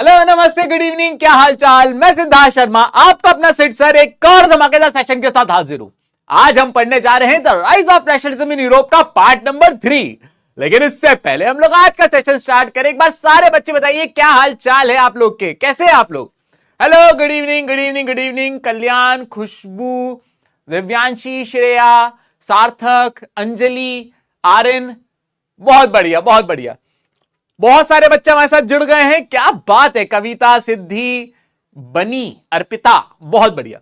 Hello नमस्ते good evening, क्या हाल चाल। मैं सिद्धार्थ शर्मा आपका अपना सिट सर एक और धमाकेदार सेशन के साथ हाजिर हूं। आज हम पढ़ने जा रहे हैं the rise of nationalism in Europe का पार्ट नंबर 3। लेकिन इससे पहले हम लोग आज का सेशन स्टार्ट करें, एक बार सारे बच्चे बताइए क्या हाल चाल है आप लोग के, कैसे हैं आप लोग। Hello good evening good evening good evening. Kalyan, Khushboo, Divyanshi, Shreya, Sarthak, Anjali, Aryan, बहुत बढ़िया बहुत बढ़िया। बहुत सारे बच्चे हमारे साथ जुड़ गए हैं, क्या बात है। कविता, सिद्धि, बनी, अर्पिता, बहुत बढ़िया।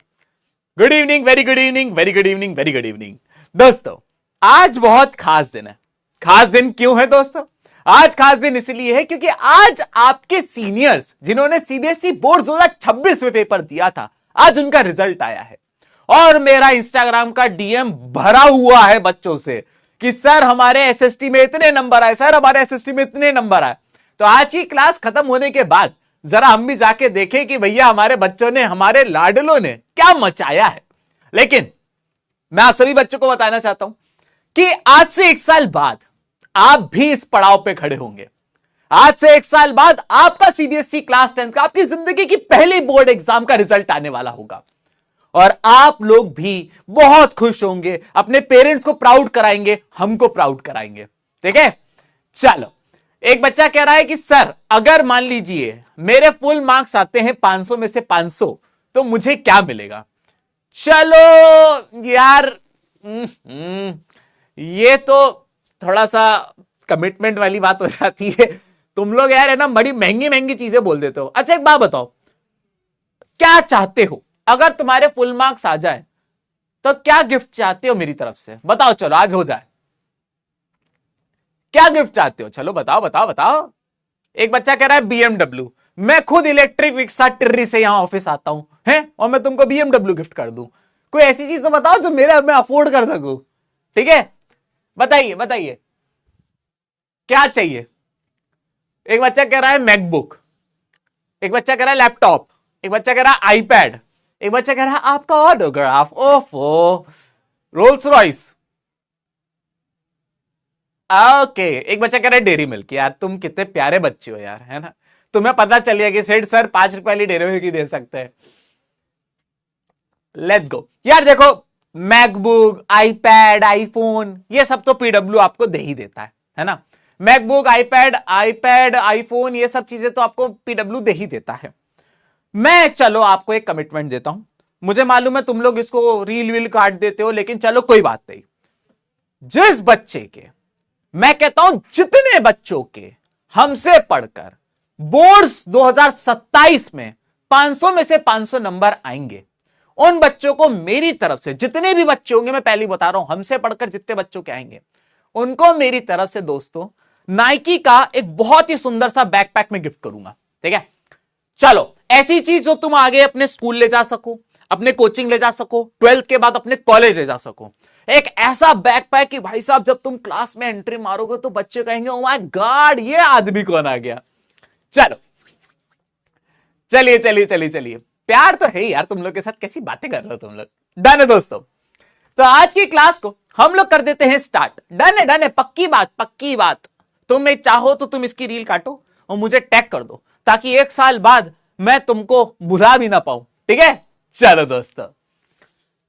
Good evening, very good evening, very good evening, very good evening. दोस्तों आज बहुत खास दिन है। खास दिन क्यों है दोस्तों? आज खास दिन इसलिए है क्योंकि आज आपके सीनियर्स जिन्होंने सीबीएसई बोर्ड 2026 में पेपर दिया था, आज उनका रिजल्ट आया है। और मेरा इंस्टाग्राम का डीएम भरा हुआ है बच्चों से कि सर हमारे एसएसटी में इतने नंबर आए, सर हमारे एसएसटी में इतने नंबर आए। तो आज की क्लास खत्म होने के बाद जरा हम भी जाके देखें कि भैया हमारे बच्चों ने, हमारे लाडलों ने क्या मचाया है। लेकिन मैं आप सभी बच्चों को बताना चाहता हूं कि आज से 1 साल बाद आप भी इस पड़ाव पे खड़े होंगे। आज से 1 साल बाद आपका सीबीएसई क्लास 10 का, आपकी जिंदगी की पहली बोर्ड एग्जाम का रिजल्ट आने वाला होगा। और आप लोग भी बहुत खुश होंगे, अपने पेरेंट्स को प्राउड कराएंगे, हमको प्राउड कराएंगे। ठीक है, चलो। एक बच्चा कह रहा है कि सर अगर मान लीजिए मेरे फुल मार्क्स आते हैं 500 में से 500 तो मुझे क्या मिलेगा। चलो यार, ये तो थोड़ा सा कमिटमेंट वाली बात हो जाती है। तुम लोग यार है ना बड़ी महंगी महंगी चीजें बोल देते हो। अच्छा एक बात बताओ, क्या चाहते हो? अगर तुम्हारे फुल मार्क्स आ जाए तो क्या गिफ्ट चाहते हो मेरी तरफ से? बताओ, चलो आज हो जाए। क्या गिफ्ट चाहते हो? चलो बताओ बताओ बताओ। एक बच्चा कह रहा है बीएमडब्ल्यू। मैं खुद इलेक्ट्रिक रिक्शा टिर्री से यहां ऑफिस आता हूं है और मैं तुमको बीएमडब्ल्यू गिफ्ट कर दूं। कोई ऐसी चीज तो बताओ जो मेरे मैं अफोर्ड कर सकूं। ठीक है, बताइए बताइए क्या चाहिए। एक बच्चा कह रहा है मैकबुक, एक बच्चा कह रहा है लैपटॉप, एक बच्चा कह रहा है आईपैड, एक बच्चा कह रहा है आपका ऑटोग्राफ। ओफो, रोल्स रॉयस। ओके, एक बच्चा कह रहा है डेयरी मिल्क। यार तुम कितने प्यारे बच्चे हो यार, है ना। तुम्हें पता चल गया कि सेठ सर 5 रुपए वाली डेयरी मिल्क ही दे सकते हैं। लेट्स गो यार। देखो मैकबुक, आईपैड, आईफोन, ये सब तो पीडब्ल्यू आपको दे ही देता है ना। मैकबुक, आईपैड, आईफोन, ये सब चीजें तो आपको पीडब्ल्यू दे ही देता है। मैं चलो आपको एक कमिटमेंट देता हूं। मुझे मालूम है तुम लोग इसको रील वील काट देते हो, लेकिन चलो कोई बात नहीं। जिस बच्चे के, मैं कहता हूं जितने बच्चों के हमसे पढ़कर बोर्ड्स 2027 में 500 में से 500 नंबर आएंगे, उन बच्चों को मेरी तरफ से, जितने भी बच्चे होंगे, मैं पहले बता रहा हूं हमसे पढ़कर जितने बच्चों के आएंगे उनको मेरी तरफ से दोस्तों नाइकी का एक बहुत ही सुंदर सा बैकपैक में गिफ्ट करूंगा। ठीक है, चलो ऐसी चीज जो तुम आगे अपने स्कूल ले जा सको, अपने कोचिंग ले जा सको, 12th के बाद अपने कॉलेज ले जा सको। एक ऐसा बैकपैक कि भाई साहब जब तुम क्लास में एंट्री मारोगे तो बच्चे कहेंगे ओ माय गॉड ये आदमी कौन आ गया। चलो चलिए चलिए चलिए चलिए, प्यार तो है यार तुम लोग के साथ, कैसी बातें कर रहे हो तुम लोग। डन है दोस्तों, तो आज की क्लास को हम लोग कर देते हैं स्टार्ट। डन है, पक्की बात पक्की बात। तुम एक चाहो तो तुम इसकी रील काटो और मुझे टैग कर दो ताकि 1 साल बाद मैं तुमको भुला भी ना पाऊं। ठीक है, चलो दोस्तों।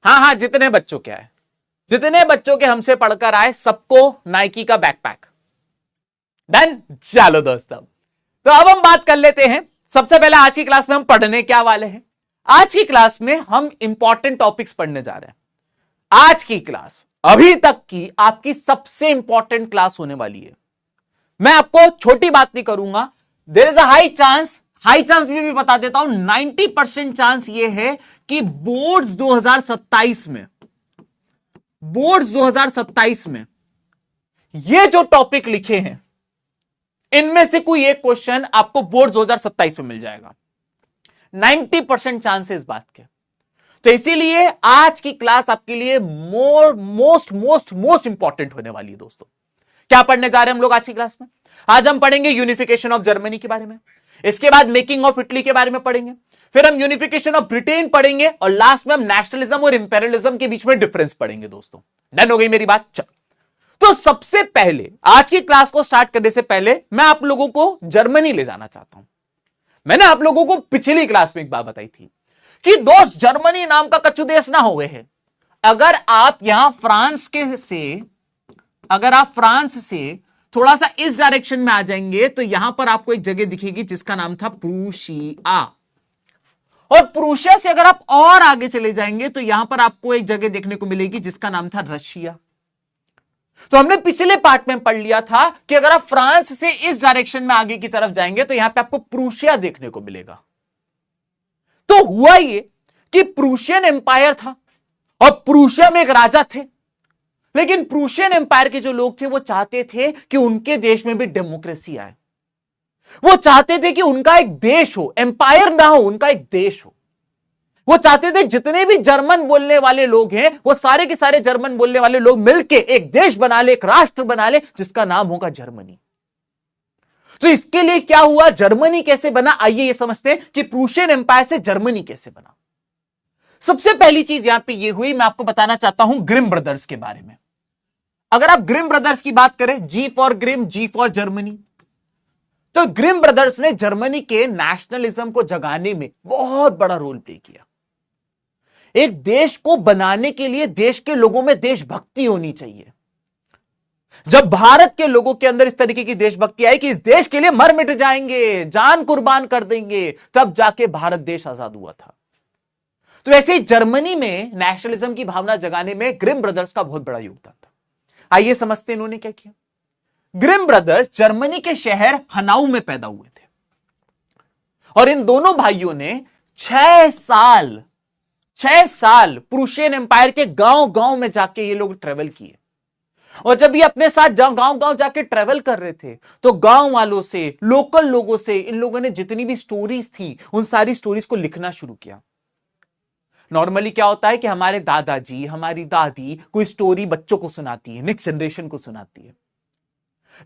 हाँ, जितने बच्चों के आए, जितने बच्चों के हमसे पढ़कर आए, सबको नाइकी का बैकपैक। डन, चलो दोस्तों। तो अब हम बात कर लेते हैं। सबसे पहले आज की क्लास में हम पढ़ने क्या वाले हैं। आज की क्लास में हम इंपॉर्टेंट टॉपिक्स पढ़ने जा रहे हैं। आज की क्लास अभी तक की आपकी सबसे इंपॉर्टेंट क्लास होने वाली है। मैं आपको छोटी बात नहीं करूंगा। There is a high chance भी बता देता हूं, 90% चांस ये है कि बोर्ड्स 2027 में ये जो टॉपिक लिखे हैं इनमें से कोई एक क्वेश्चन आपको बोर्ड 2027 में मिल जाएगा। 90% चांस है इस बात के। तो इसीलिए आज की क्लास आपके लिए मोस्ट इंपॉर्टेंट होने वाली है दोस्तों। क्या पढ़ने जा रहे हैं हम लोग आज की क्लास में? आज हम पढ़ेंगे यूनिफिकेशन ऑफ जर्मनी के बारे में, इसके बाद मेकिंग ऑफ इटली के बारे में पढ़ेंगे, फिर हम यूनिफिकेशन ऑफ ब्रिटेन पढ़ेंगे और लास्ट में हम नेशनलिज्म और इंपेरियलिज्म के बीच में डिफरेंस पढ़ेंगे दोस्तों। डन हो गई मेरी बात? चलो, तो सबसे पहले आज की क्लास को स्टार्ट करने से पहले मैं आप लोगों को जर्मनी ले जाना चाहता हूं। मैंने आप लोगों को पिछली क्लास में एक बात बताई थी कि दोस्त जर्मनी नाम का कच्चू देश ना हो गए है। अगर आप यहां अगर आप फ्रांस से थोड़ा सा इस डायरेक्शन में आ जाएंगे तो यहां पर आपको एक जगह दिखेगी जिसका नाम था प्रूशिया। और प्रूशिया से अगर आप और आगे चले जाएंगे तो यहां पर आपको एक जगह देखने को मिलेगी जिसका नाम था रशिया। तो हमने पिछले पार्ट में पढ़ लिया था कि अगर आप फ्रांस से इस डायरेक्शन में आगे की तरफ जाएंगे तो यहां पे आपको प्रूशिया देखने को मिलेगा। तो हुआ ये कि प्रूशियन एम्पायर था और प्रूशिया में एक राजा थे, लेकिन प्रूशियन एम्पायर के जो लोग थे वो चाहते थे कि उनके देश में भी डेमोक्रेसी आए। वो चाहते थे कि उनका एक देश हो, एम्पायर ना हो, उनका एक देश हो। वो चाहते थे जितने भी जर्मन बोलने वाले लोग हैं वो सारे के सारे जर्मन बोलने वाले लोग मिलके एक देश बना ले, एक राष्ट्र बना ले जिसका नाम होगा जर्मनी। तो इसके लिए क्या हुआ, जर्मनी कैसे बना, आइए ये समझते हैं कि प्रूशियन एम्पायर से जर्मनी कैसे बना। सबसे पहली चीज यहां पे ये हुई, मैं आपको बताना चाहता हूं ग्रिम ब्रदर्स के बारे में। अगर आप ग्रिम ब्रदर्स की बात करें, G for Grimm, G for Germany, तो ग्रिम ब्रदर्स ने जर्मनी के नेशनलिज्म को जगाने में बहुत बड़ा रोल प्ले किया। एक देश को बनाने के लिए देश के लोगों में देशभक्ति होनी चाहिए। जब भारत के लोगों के अंदर इस तरीके की देशभक्ति आई कि इस देश के लिए मर मिट जाएंगे, जान कुर्बान कर देंगे, तब जाके भारत देश आजाद हुआ था। तो वैसे ही जर्मनी में नेशनलिज्म की भावना जगाने में ग्रिम ब्रदर्स का बहुत बड़ा योगदान था। आइए समझते हैं इन्होंने क्या किया। ग्रिम ब्रदर्स जर्मनी के शहर हनाऊ में पैदा हुए थे और इन दोनों भाइयों ने 6 साल प्रूशियन एम्पायर के गांव गांव में जाके ये लोग ट्रेवल किए। और जब ये अपने साथ गांव गांव जाके ट्रेवल कर रहे थे तो गांव वालों से, लोकल लोगों से इन लोगों ने जितनी भी स्टोरीज थी उन सारी स्टोरीज को लिखना शुरू किया। नॉर्मली क्या होता है कि हमारे दादाजी, हमारी दादी कोई स्टोरी बच्चों को सुनाती है, नेक्स्ट जनरेशन को सुनाती है,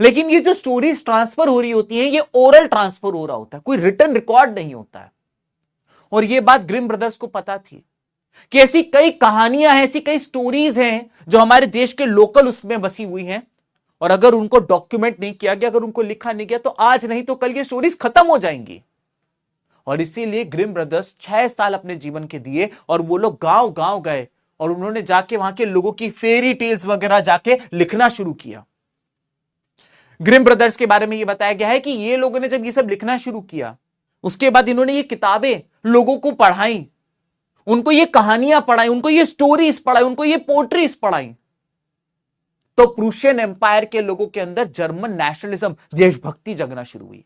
लेकिन ये जो स्टोरीज ट्रांसफर हो रही होती है ये ओरल ट्रांसफर हो रहा होता है, कोई रिटन रिकॉर्ड नहीं होता है। और ये बात ग्रिम ब्रदर्स को पता थी कि ऐसी कई कहानियां हैं, ऐसी कई स्टोरीज हैं जो हमारे देश के लोकल उसमें बसी हुई हैं, और अगर उनको डॉक्यूमेंट नहीं किया गया, अगर उनको लिखा नहीं गया तो आज नहीं तो कल ये स्टोरीज खत्म हो जाएंगी। और इसीलिए ग्रिम ब्रदर्स 6 साल अपने जीवन के दिए और वो लोग गांव गांव गए और उन्होंने जाके वहां के लोगों की फेरी टेल्स वगैरह जाके लिखना शुरू किया। ग्रिम ब्रदर्स के बारे में ये बताया गया है कि ये लोगों ने जब ये सब लिखना शुरू किया उसके बाद इन्होंने ये किताबें लोगों को पढ़ाई, उनको ये कहानियां पढ़ाई, उनको ये स्टोरीज पढ़ाई, उनको ये पोट्रीज पढ़ाई। तो प्रूशियन एम्पायर के लोगों के अंदर जर्मन नेशनलिज्म, देशभक्ति जगना शुरू हुई।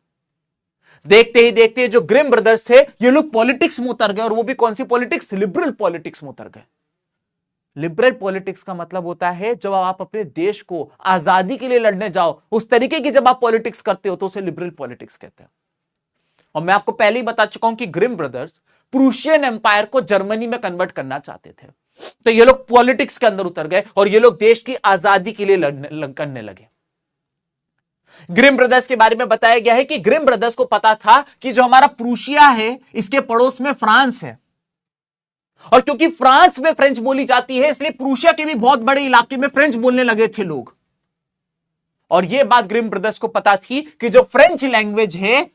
देखते ही देखते जो ग्रिम ब्रदर्स थे ये लोग पॉलिटिक्स में उतर गए, और वो भी कौन सी पॉलिटिक्स, लिबरल पॉलिटिक्स में उतर गए। लिबरल पॉलिटिक्स का मतलब होता है जब आप अपने देश को आजादी के लिए लड़ने जाओ उस तरीके की जब आप पॉलिटिक्स करते हो तो उसे लिबरल पॉलिटिक्स कहते हैं। और मैं आपको पहले ही बता चुका हूं कि ग्रिम ब्रदर्स प्रूशियन एम्पायर को जर्मनी में कन्वर्ट करना चाहते थे, तो ये लोग पॉलिटिक्स के अंदर उतर गए और ये लोग देश की आजादी के लिए करने लगे। ग्रिम ब्रदर्स के बारे में बताया गया है कि ग्रिम ब्रदर्स को पता था कि जो हमारा प्रूशिया है इसके पड़ोस में फ्रांस है, और क्योंकि फ्रांस में फ्रेंच बोली जाती है इसलिए प्रूशिया के भी बहुत बड़े इलाके में फ्रेंच बोलने लगे थे लोग। और यह बात ग्रिम ब्रदर्स को पता थी कि जो फ्रेंच लैंग्वेज है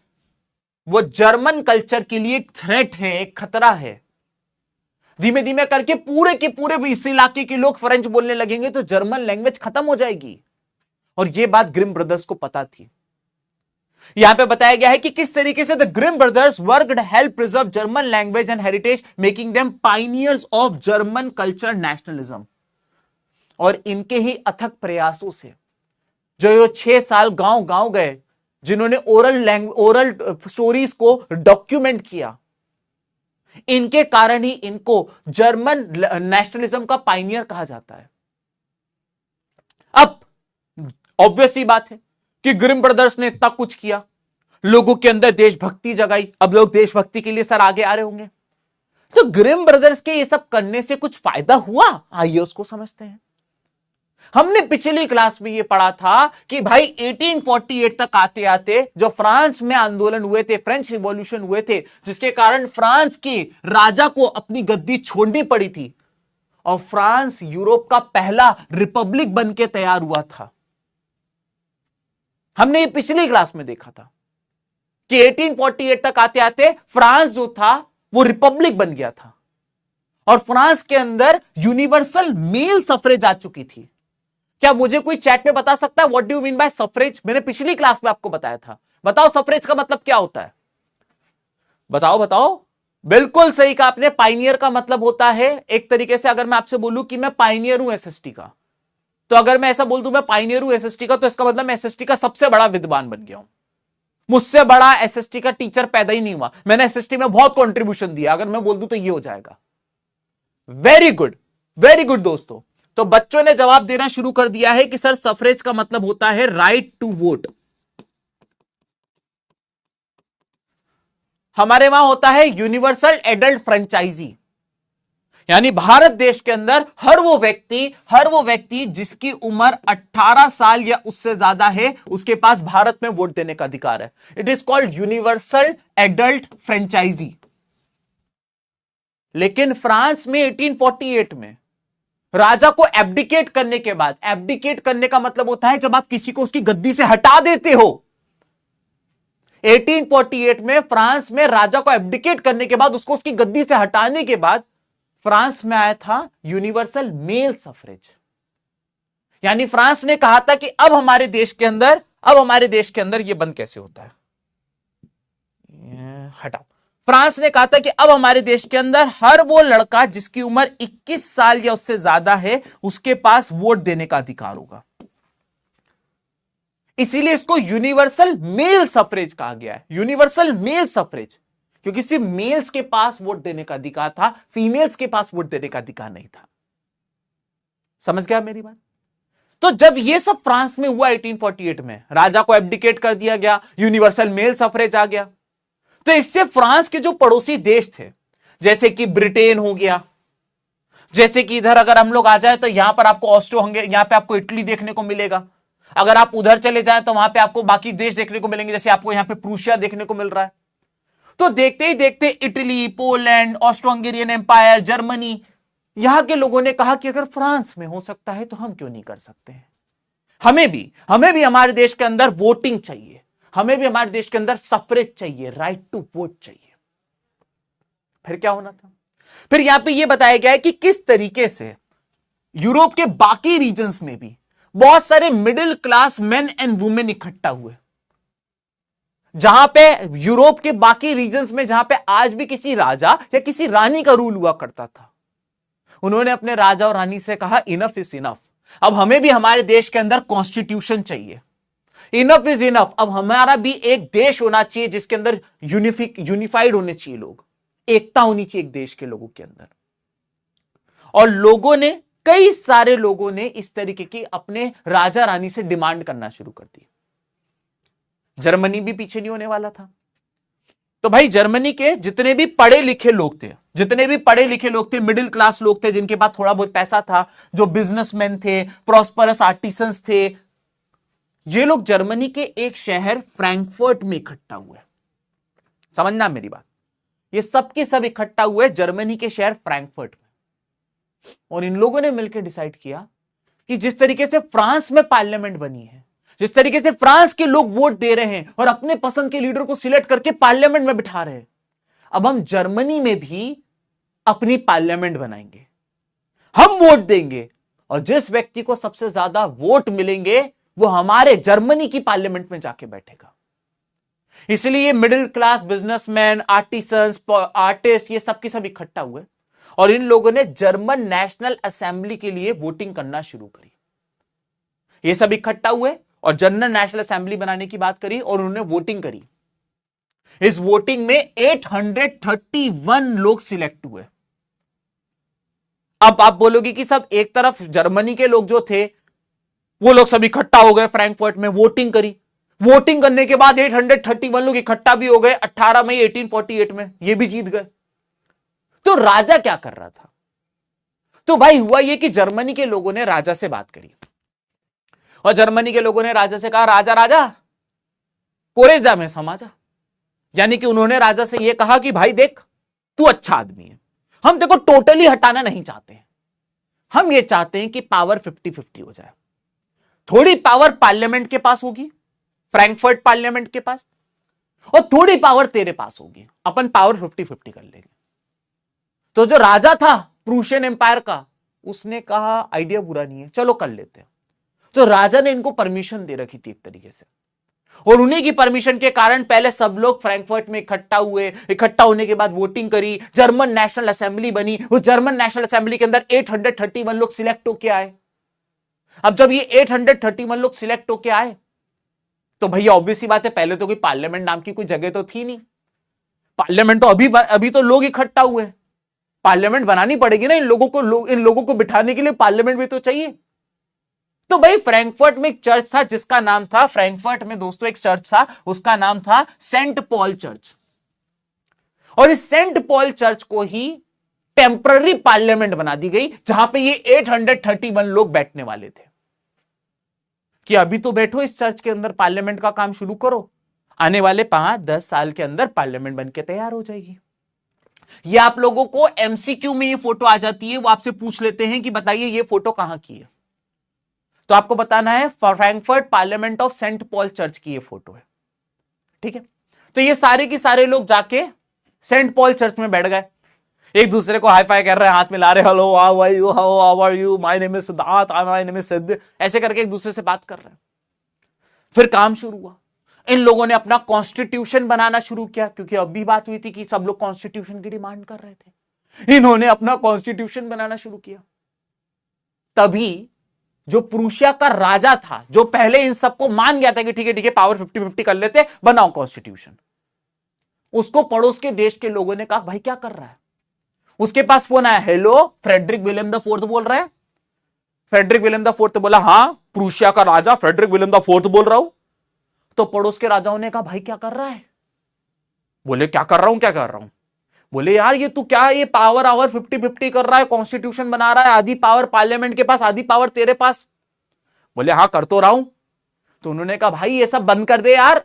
वो जर्मन कल्चर के लिए एक थ्रेट है, एक खतरा है। धीमे धीमे करके पूरे के पूरे इस इलाके के लोग फ्रेंच बोलने लगेंगे तो जर्मन लैंग्वेज खत्म हो जाएगी। और यह बात ग्रिम ब्रदर्स को पता थी। यहां पे बताया गया है कि किस तरीके से the Grimm brothers worked help preserve German language and heritage, making them pioneers of German culture nationalism. और इनके ही अथक प्रयासों से जो 6 साल गांव गांव गए, जिन्होंने ओरल स्टोरीज को डॉक्यूमेंट किया, इनके कारण ही इनको जर्मन नेशनलिज्म का पायनियर कहा जाता है। अब ऑब्वियस ही बात है कि ग्रिम ब्रदर्स ने इतना कुछ किया, लोगों के अंदर देशभक्ति जगाई, अब लोग देशभक्ति के लिए सर आगे आ रहे होंगे। तो ग्रिम ब्रदर्स के ये सब करने से कुछ फायदा हुआ, आइए उसको समझते हैं। हमने पिछली क्लास में ये पढ़ा था कि भाई 1848 तक आते आते जो फ्रांस में आंदोलन हुए थे, फ्रेंच रिवॉल्यूशन हुए थे, जिसके कारण फ्रांस के राजा को अपनी गद्दी छोड़नी पड़ी थी और फ्रांस यूरोप का पहला रिपब्लिक बनके तैयार हुआ था। हमने ये पिछली क्लास में देखा था कि 1848 तक आते आते फ्रांस जो था वो रिपब्लिक बन गया था और फ्रांस के अंदर यूनिवर्सल मेल सफरेज आ चुकी थी। क्या मुझे कोई चैट में बता सकता है what do you mean by suffrage? मैंने पिछली क्लास में आपको बताया था। बताओ सफरेज का मतलब क्या होता है? बताओ बताओ। बिल्कुल सही कहा आपने, पाइनियर का मतलब होता है एक तरीके से, अगर मैं आपसे बोलूं कि मैं पाइनियर हूं एसएसटी का, तो अगर मैं ऐसा बोल दूं मैं पाइनियर हूं एसएसटी का, तो इसका मतलब मैं एसएसटी का सबसे बड़ा विद्वान बन गया हूं। मुझसे बड़ा एसएसटी का टीचर पैदा ही नहीं हुआ, मैंने एसएसटी में बहुत कंट्रीब्यूशन दिया, अगर मैं बोल दूं तो ये हो जाएगा। वेरी गुड, वेरी गुड दोस्तों। तो बच्चों ने जवाब देना शुरू कर दिया है कि सर सफरेज का मतलब होता है राइट टू वोट। हमारे वहां होता है यूनिवर्सल एडल्ट फ्रेंचाइजी, यानी भारत देश के अंदर हर वो व्यक्ति जिसकी उम्र 18 साल या उससे ज्यादा है, उसके पास भारत में वोट देने का अधिकार है। It is called universal adult franchise. लेकिन फ्रांस में 1848 में राजा को एब्डिकेट करने के बाद, एब्डिकेट करने का मतलब होता है जब आप किसी को उसकी गद्दी से हटा देते हो। 1848 में फ्रांस में राजा को एब्डिकेट करने के बाद, उसको उसकी गद्दी से हटाने के बाद फ्रांस में आया था यूनिवर्सल मेल सफरेज। यानी फ्रांस ने कहा था कि अब हमारे देश के अंदर यह बंद कैसे होता है, हटाओ। फ्रांस ने कहा था कि अब हमारे देश के अंदर हर वो लड़का जिसकी उम्र 21 साल या उससे ज्यादा है, उसके पास वोट देने का अधिकार होगा। इसीलिए इसको यूनिवर्सल मेल सफरेज कहा गया है, यूनिवर्सल मेल सफरेज, क्योंकि सिर्फ मेल्स के पास वोट देने का अधिकार था, फीमेल्स के पास वोट देने का अधिकार नहीं था। समझ गया मेरी बात? तो जब ये सब फ्रांस में हुआ 1848 में, राजा को एब्डिकेट कर दिया गया, यूनिवर्सल मेल सफरेज आ गया, तो इससे फ्रांस के जो पड़ोसी देश थे, जैसे कि ब्रिटेन हो गया, जैसे कि इधर अगर हम लोग आ जाए तो यहां पर आपको ऑस्ट्रो हंगेरी, यहां पे आपको इटली देखने को मिलेगा। अगर आप उधर चले जाएं तो वहां पे आपको बाकी देश देखने को मिलेंगे, जैसे आपको यहां पे प्रूशिया देखने को मिल रहा है। तो देखते ही देखते Italy, Poland, Austro Hungarian empire, Germany, यहां के लोगों ने कहा कि अगर फ्रांस में हो सकता है तो हम क्यों नहीं कर सकते हैं। हमें भी हमारे देश के अंदर वोटिंग चाहिए, हमें भी हमारे देश के अंदर सफरेज चाहिए, राइट टू वोट चाहिए। फिर क्या होना था? फिर यहां पे यह बताया गया है कि किस तरीके से यूरोप के बाकी रीजन्स में भी बहुत सारे middle class main and women इकट्ठा हुए। जहां पे यूरोप के बाकी रीजन्स में, जहां पे आज भी किसी राजा या किसी रानी का रूल हुआ करता था, उन्होंने अपने राजा और रानी से कहा इनफ इज इनफ, अब हमें भी हमारे देश के अंदर कॉन्स्टिट्यूशन चाहिए। इनफ इज इनफ, अब हमारा भी एक देश होना चाहिए जिसके अंदर यूनिफाइड होने चाहिए लोग, एकता होनी चाहिए एक देश के लोगों के अंदर। और लोगों ने, कई सारे लोगों ने इस तरीके की अपने राजा रानी से डिमांड करना शुरू कर दी। जर्मनी भी पीछे नहीं होने वाला था। तो भाई जर्मनी के जितने भी पढ़े लिखे लोग थे, मिडिल क्लास लोग थे, जिनके पास थोड़ा बहुत पैसा था, जो बिजनेसमैन थे, प्रॉस्परस आर्टिसंस थे, ये लोग जर्मनी के एक शहर फ्रैंकफर्ट में इकट्ठा हुए। समझना मेरी बात, ये सब के सब इकट्ठा हुए जर्मनी के शहर फ्रैंकफर्ट में। और इन लोगों ने मिलकर डिसाइड किया कि जिस तरीके से फ्रांस में पार्लियामेंट बनी है, जिस तरीके से फ्रांस के लोग वोट दे रहे हैं और अपने पसंद के लीडर को सिलेक्ट करके पार्लियामेंट में बिठा रहे हैं, अब हम जर्मनी में भी अपनी पार्लियामेंट बनाएंगे, हम वोट देंगे, और जिस व्यक्ति को सबसे ज्यादा वोट मिलेंगे वो हमारे जर्मनी की पार्लियामेंट में जाके बैठेगा। इसलिए middle class businessman, artisans, artist, ये सब के सब इकट्ठा हुए और इन लोगों ने जर्मन नेशनल असेंबली के लिए वोटिंग करना शुरू करी। ये सब इकट्ठा हुए और जनरल नेशनल असेंबली बनाने की बात करी और उन्होंने वोटिंग करी। इस वोटिंग में 831 लोग सिलेक्ट हुए। अब आप बोलोगे कि सब एक तरफ जर्मनी के लोग जो थे वो लोग सब इकट्ठा हो गए फ्रैंकफर्ट में, वोटिंग करी, वोटिंग करने के बाद 831 लोग इकट्ठा भी हो गए 18 मई 1848 में, ये भी जीत गए। तो राजा क्या कर रहा था? तो भाई हुआ ये कि जर्मनी के लोगों ने राजा से बात करी और जर्मनी के लोगों ने राजा से कहा, राजा राजा कोरेजा में समा जा। यानी कि उन्होंने राजा से यह कहा कि भाई देख, तू अच्छा आदमी है, हम तेको टोटली हटाना नहीं चाहते हैं, हम ये चाहते हैं कि पावर 50-50 हो जाए। थोड़ी पावर पार्लियामेंट के पास होगी, फ्रैंकफर्ट पार्लियामेंट के पास, और थोड़ी पावर तेरे पास होगी, अपन पावर 50-50 कर लेंगे। तो जो राजा था प्रूशियन एम्पायर का, उसने कहा आइडिया बुरा नहीं है, चलो कर लेते हैं। तो राजा ने इनको परमिशन दे रखी थी एक तरीके से, और उन्हीं की परमिशन के कारण पहले सब लोग फ्रैंकफर्ट में इकट्ठा हुए। इकट्ठा होने के बाद वोटिंग करी, जर्मन नेशनल असेंबली बनी। उस जर्मन नेशनल असेंबली के अंदर 831 लोग सिलेक्ट होके आए। अब जब ये 831 लोग सिलेक्ट होके आए, तो भैया ऑब्वियस सी बात है, पहले तो कोई पार्लियामेंट नाम की कोई जगह तो थी नहीं। पार्लियामेंट तो अभी तो लोग इकट्ठा हुए, पार्लियामेंट बनानी पड़ेगी ना इन लोगों को बिठाने के लिए, पार्लियामेंट भी तो चाहिए। तो भाई फ्रैंकफर्ट में एक चर्च था जिसका नाम था, फ्रैंकफर्ट में दोस्तों एक चर्च था, उसका नाम था सेंट पॉल चर्च। और इस सेंट पॉल चर्च को ही टेम्पररी पार्लियामेंट बना दी गई, जहां पे ये 831 लोग बैठने वाले थे कि अभी तो बैठो इस चर्च के अंदर, पार्लियामेंट का काम शुरू करो, आने वाले 5-10 साल के अंदर पार्लियामेंट बनके तैयार हो जाएगी। ये आप लोगों को एमसीक्यू में ये फोटो आ जाती है, वो आपसे पूछ लेते हैं कि बताइए ये फोटो कहां की है, तो आपको बताना है Frankfurt parliament of Saint Paul church की ये फोटो है। ठीक है, तो ये सारे के सारे लोग जाके सेंट पॉल चर्च में बैठ गए, एक दूसरे को हाई फाई कर रहे हैं, हाथ मिला रहे, hello how are you, how are you, my name is Siddharth, my name is Siddh, ऐसे करके एक दूसरे से बात कर रहे हैं। फिर काम शुरू हुआ, इन लोगों ने अपना कॉन्स्टिट्यूशन बनाना शुरू किया, क्योंकि अब भी बात हुई थी कि सब लोग कॉन्स्टिट्यूशन की डिमांड कर रहे थे। इन्होंने अपना कॉन्स्टिट्यूशन बनाना शुरू किया। तभी जो प्रूशिया का राजा था, जो पहले इन सबको मान गया था कि ठीक है पावर 50-50 कर लेते, बनाओ कॉन्स्टिट्यूशन, उसको पड़ोस के देश के लोगों ने कहा भाई क्या कर रहा है। उसके पास फोन आया, hello Frederick William the fourth बोल रहा है। फ्रेडरिक विलियम द फोर्थ बोला, हां प्रूशिया का राजा फ्रेडरिक विलियम द फोर्थ बोल रहा हूं। तो पड़ोस के राजाओं ने कहा भाई क्या कर रहा है। बोले क्या कर रहा हूं। बोले यार ये तू क्या, ये पावर आवर 50-50 कर रहा है, कॉन्स्टिट्यूशन बना रहा है, आधी पावर पार्लियामेंट के पास, आधी पावर तेरे पास। बोले हाँ कर तो रहा हूं। तो उन्होंने कहा भाई ये सब बंद कर दे यार,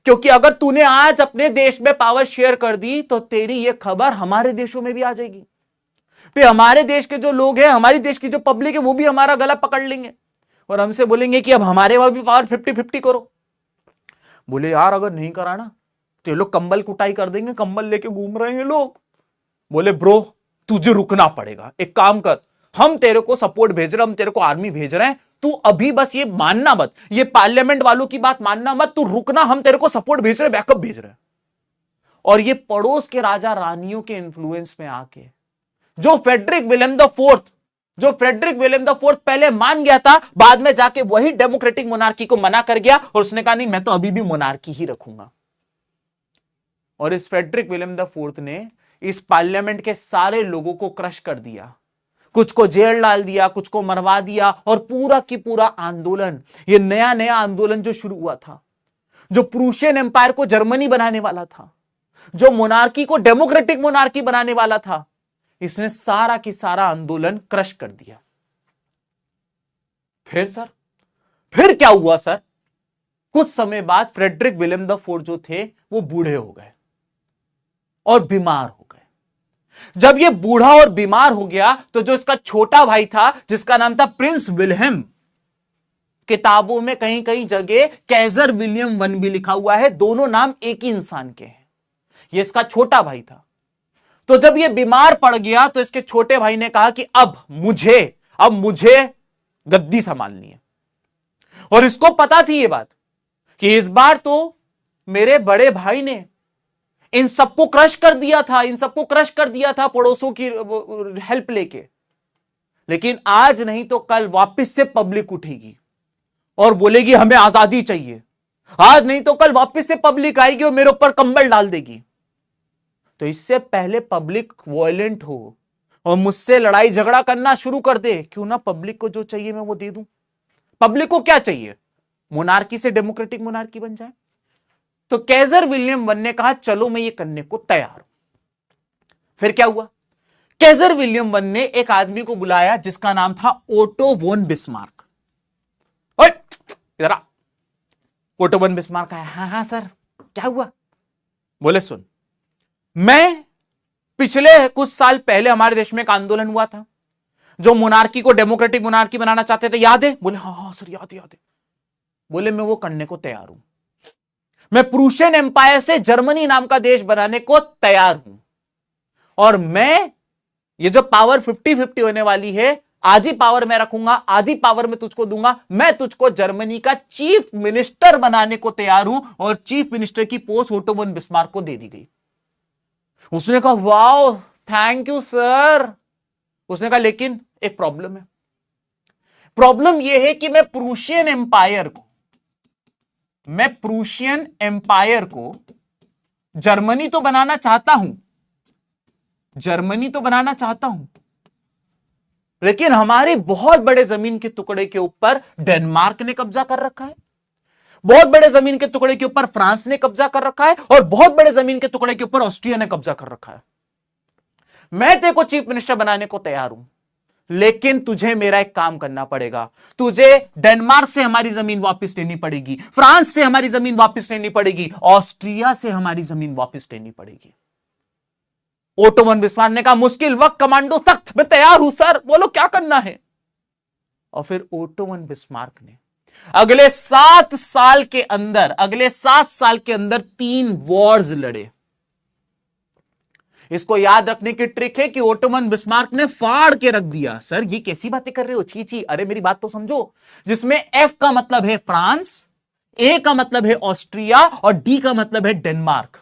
क्योंकि अगर तूने आज अपने देश में पावर शेयर कर दी तो तेरी ये खबर हमारे देशों में भी आ जाएगी, फिर हमारे देश के जो लोग हैं, हमारी देश की जो पब्लिक है, वो भी हमारा गला पकड़ लेंगे और हमसे बोलेंगे कि अब हमारे वहां भी पावर 50-50 करो। बोले यार अगर नहीं करा ना तो ये लोग कंबल कुटाई कर देंगे, कंबल लेके घूम रहे हैं लोग। बोले ब्रो तुझे रुकना पड़ेगा, एक काम कर, हम तेरे को सपोर्ट भेज रहे हैं, हम तेरे को आर्मी भेज रहे हैं, तू अभी बस ये मानना मत, ये पार्लियामेंट वालों की बात मानना मत, तू रुकना, हम तेरे को सपोर्ट भेज रहे हैं, बैकअप भेज रहे हैं। और ये पड़ोस के राजा रानियों के इन्फ्लुएंस में आके जो फ्रेडरिक विलियम द फोर्थ पहले मान गया था, बाद में जाके वही डेमोक्रेटिक मोनार्की को मना कर गया और उसने कहा नहीं मैं तो अभी भी मोनार्की ही रखूंगा। और इस फ्रेडरिक विलियम द फोर्थ ने इस पार्लियामेंट के सारे लोगों को क्रश कर दिया, कुछ को जेल डाल दिया, कुछ को मरवा दिया, और पूरा की पूरा आंदोलन, ये नया नया आंदोलन जो शुरू हुआ था, जो प्रूशियन एम्पायर को जर्मनी बनाने वाला था, जो मोनार्की को डेमोक्रेटिक मोनार्की बनाने वाला था, इसने सारा की सारा आंदोलन क्रश कर दिया। फिर क्या हुआ सर, कुछ समय बाद फ्रेडरिक विलियम द फोर्थ जो थे वो बूढ़े हो गए और बीमार हो गए। जब ये बूढ़ा और बीमार हो गया तो जो इसका छोटा भाई था जिसका नाम था प्रिंस विल्हेम, किताबों में कहीं कहीं जगह कैजर विलियम वन भी लिखा हुआ है, दोनों नाम एक ही इंसान के हैं, ये इसका छोटा भाई था। तो जब ये बीमार पड़ गया तो इसके छोटे भाई ने कहा कि अब मुझे गद्दी संभालनी है। और इसको पता थी ये बात कि इस बार तो मेरे बड़े भाई ने इन सबको क्रश कर दिया था पड़ोसों की हेल्प लेके, लेकिन आज नहीं तो कल वापस से पब्लिक उठेगी और बोलेगी हमें आजादी चाहिए, आज नहीं तो कल वापस से पब्लिक आएगी और मेरे ऊपर कंबल डाल देगी। तो इससे पहले पब्लिक वायलेंट हो और मुझसे लड़ाई झगड़ा करना शुरू कर दे, क्यों ना पब्लिक को जो चाहिए मैं वो दे दूं। पब्लिक को क्या चाहिए, मोनार्की से डेमोक्रेटिक मोनार्की बन जाए। तो कैजर विलियम वन ने कहा चलो मैं ये करने को तैयार हूं। फिर क्या हुआ, कैजर विलियम वन ने एक आदमी को बुलाया जिसका नाम था ओटो वोन बिस्मार्क। इधर आ, ओटो वोन बिस्मार्क आया, हाँ सर क्या हुआ। बोले सुन, मैं पिछले कुछ साल पहले हमारे देश में एक आंदोलन हुआ था, जो मोनार्की को डेमोक्रेटिक मोनार्की बनाना चाहते थे, याद है। बोले हाँ सर याद है। बोले मैं वो करने को तैयार हूं, मैं प्रूशियन एम्पायर से जर्मनी नाम का देश बनाने को तैयार हूं, और मैं ये जो पावर 50-50 होने वाली है, आधी पावर मैं रखूंगा, आधी पावर मैं तुझको दूंगा, मैं तुझको जर्मनी का चीफ मिनिस्टर बनाने को तैयार हूं। और चीफ मिनिस्टर की पोस्ट ओटो वन बिस्मार्क को दे दी गई। उसने कहा वाओ थैंक यू सर। उसने कहा लेकिन एक प्रॉब्लम है। प्रॉब्लम यह है कि मैं प्रूशियन एम्पायर को जर्मनी तो बनाना चाहता हूं, लेकिन हमारे बहुत बड़े जमीन के टुकड़े के ऊपर डेनमार्क ने कब्जा कर रखा है, बहुत बड़े जमीन के टुकड़े के ऊपर फ्रांस ने कब्जा कर रखा है, और बहुत बड़े जमीन के टुकड़े के ऊपर ऑस्ट्रिया ने कब्जा कर रखा है। मैं तेरे को चीफ मिनिस्टर बनाने को तैयार हूं, लेकिन तुझे मेरा एक काम करना पड़ेगा। तुझे डेनमार्क से हमारी जमीन वापस लेनी पड़ेगी, फ्रांस से हमारी जमीन वापस लेनी पड़ेगी, ऑस्ट्रिया से हमारी जमीन वापस लेनी पड़ेगी। ओटो वन बिस्मार्क ने कहा मुश्किल वक्त कमांडो सख्त, मैं तैयार हूं सर, बोलो क्या करना है। और फिर ओटो वन बिस्मार्क ने अगले 7 साल के अंदर 3 वॉर्स लड़े। इसको याद रखने की ट्रिक है कि ओटो वन बिस्मार्क ने फाड़ के रख दिया। सर ये कैसी बातें कर रहे हो, छी छी, अरे मेरी बात तो समझो। जिसमें एफ का मतलब है फ्रांस, ए का मतलब है ऑस्ट्रिया, और डी का मतलब है डेनमार्क।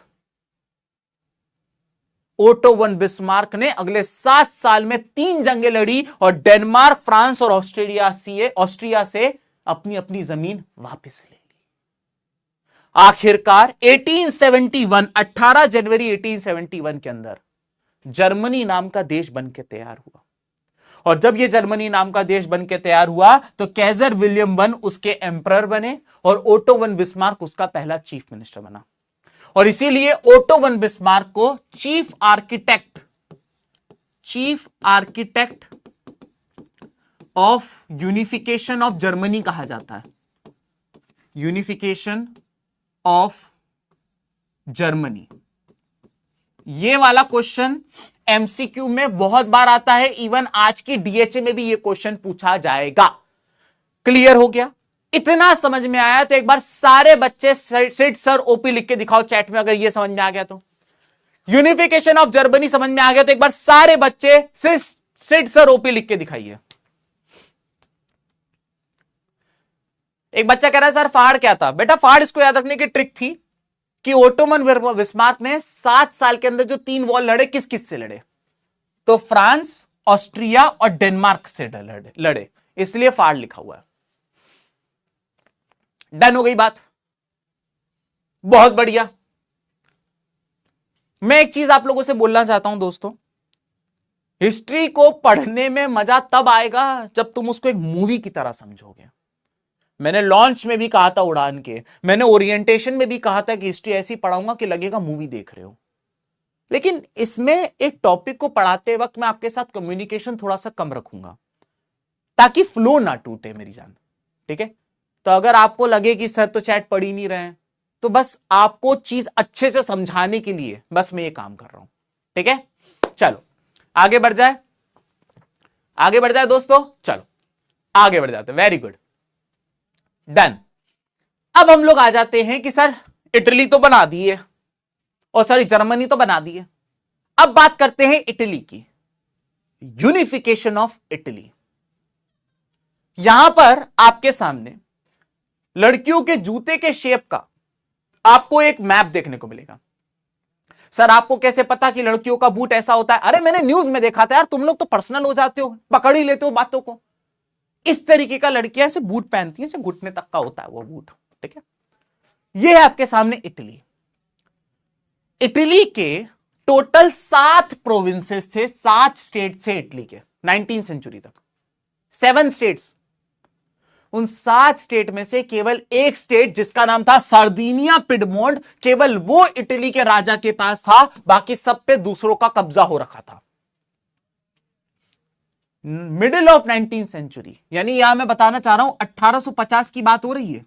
ओटो वन बिस्मार्क ने अगले 7 साल में 3 जंगें लड़ी, और डेनमार्क, फ्रांस और ऑस्ट्रिया से अपनी अपनी जमीन वापस ले ली। आखिरकार 18 जनवरी 1871 के अंदर जर्मनी नाम का देश बनके तैयार हुआ। और जब यह जर्मनी नाम का देश बनके तैयार हुआ तो कैजर विलियम वन उसके एम्परर बने, और ओटो वन बिस्मार्क उसका पहला चीफ मिनिस्टर बना। और इसीलिए ओटो वन बिस्मार्क को chief architect of unification of Germany कहा जाता है। यूनिफिकेशन ऑफ जर्मनी, ये वाला क्वेश्चन एमसीक्यू में बहुत बार आता है, इवन आज की डीएचए में भी ये क्वेश्चन पूछा जाएगा। क्लियर हो गया? इतना समझ में आया तो एक बार सारे बच्चे सिट सर ओपी लिख के दिखाओ चैट में, अगर ये समझ में आ गया तो। यूनिफिकेशन ऑफ जर्मनी समझ में आ गया तो एक बार सारे बच्चे सिट सर ओपी लिख के दिखाइए। एक बच्चा कह रहा है सर फाड़ क्या था? बेटा फाड़ इसको याद रखने की ट्रिक थी कि ओटो वन बिस्मार्क ने 7 साल के अंदर जो 3 वॉर लड़े, किस किस से लड़े? तो फ्रांस, ऑस्ट्रिया और डेनमार्क से लड़े, इसलिए फाड़ लिखा हुआ है। डन हो गई बात? बहुत बढ़िया। मैं एक चीज आप लोगों से बोलना चाहता हूं दोस्तों, हिस्ट्री को पढ़ने में मजा तब आएगा जब तुम उसको एक मूवी की तरह समझोगे। मैंने लॉन्च में भी कहा था उड़ान के, मैंने ओरिएंटेशन में भी कहा था कि हिस्ट्री ऐसी पढ़ाऊंगा कि लगेगा मूवी देख रहे हो। लेकिन इसमें एक टॉपिक को पढ़ाते वक्त मैं आपके साथ कम्युनिकेशन थोड़ा सा कम रखूंगा ताकि फ्लो ना टूटे मेरी जान, ठीक है? तो अगर आपको लगे कि सर तो चैट पढ़ ही नहीं रहे हैं, तो बस आपको चीज अच्छे से समझाने के लिए बस मैं ये काम कर रहा हूं, ठीक है? चलो आगे बढ़ जाए दोस्तों, चलो आगे बढ़ जाते। Very good, done. अब हम लोग आ जाते हैं कि सर इटली तो बना दी है, और सॉरी जर्मनी तो बना दी है। अब बात करते हैं इटली की, यूनिफिकेशन ऑफ इटली। यहां पर आपके सामने लड़कियों के जूते के शेप का आपको एक मैप देखने को मिलेगा। सर आपको कैसे पता कि लड़कियों का बूट ऐसा होता है? अरे मैंने न्यूज में देखा था यार, तुम लोग तो पर्सनल हो जाते हो, पकड़ ही लेते हो बातों को। इस तरीके का लड़कियां ऐसे बूट पहनती हैं, ऐसे घुटने तक का होता है वो बूट, ठीक है? ये है आपके सामने इटली। इटली के टोटल 7 प्रोविंसेस थे, 7 स्टेट थे इटली के 19वीं सेंचुरी तक, 7 स्टेट्स। उन 7 स्टेट में से केवल एक स्टेट जिसका नाम था सार्दिनिया पिडमोंट, केवल वो इटली के राजा के पास था, बाकी सब पे दूसरों का कब्जा हो रखा था। मिडिल ऑफ 19वीं सेंचुरी, यानी यहां मैं बताना चाह रहा हूं 1850 की बात हो रही है।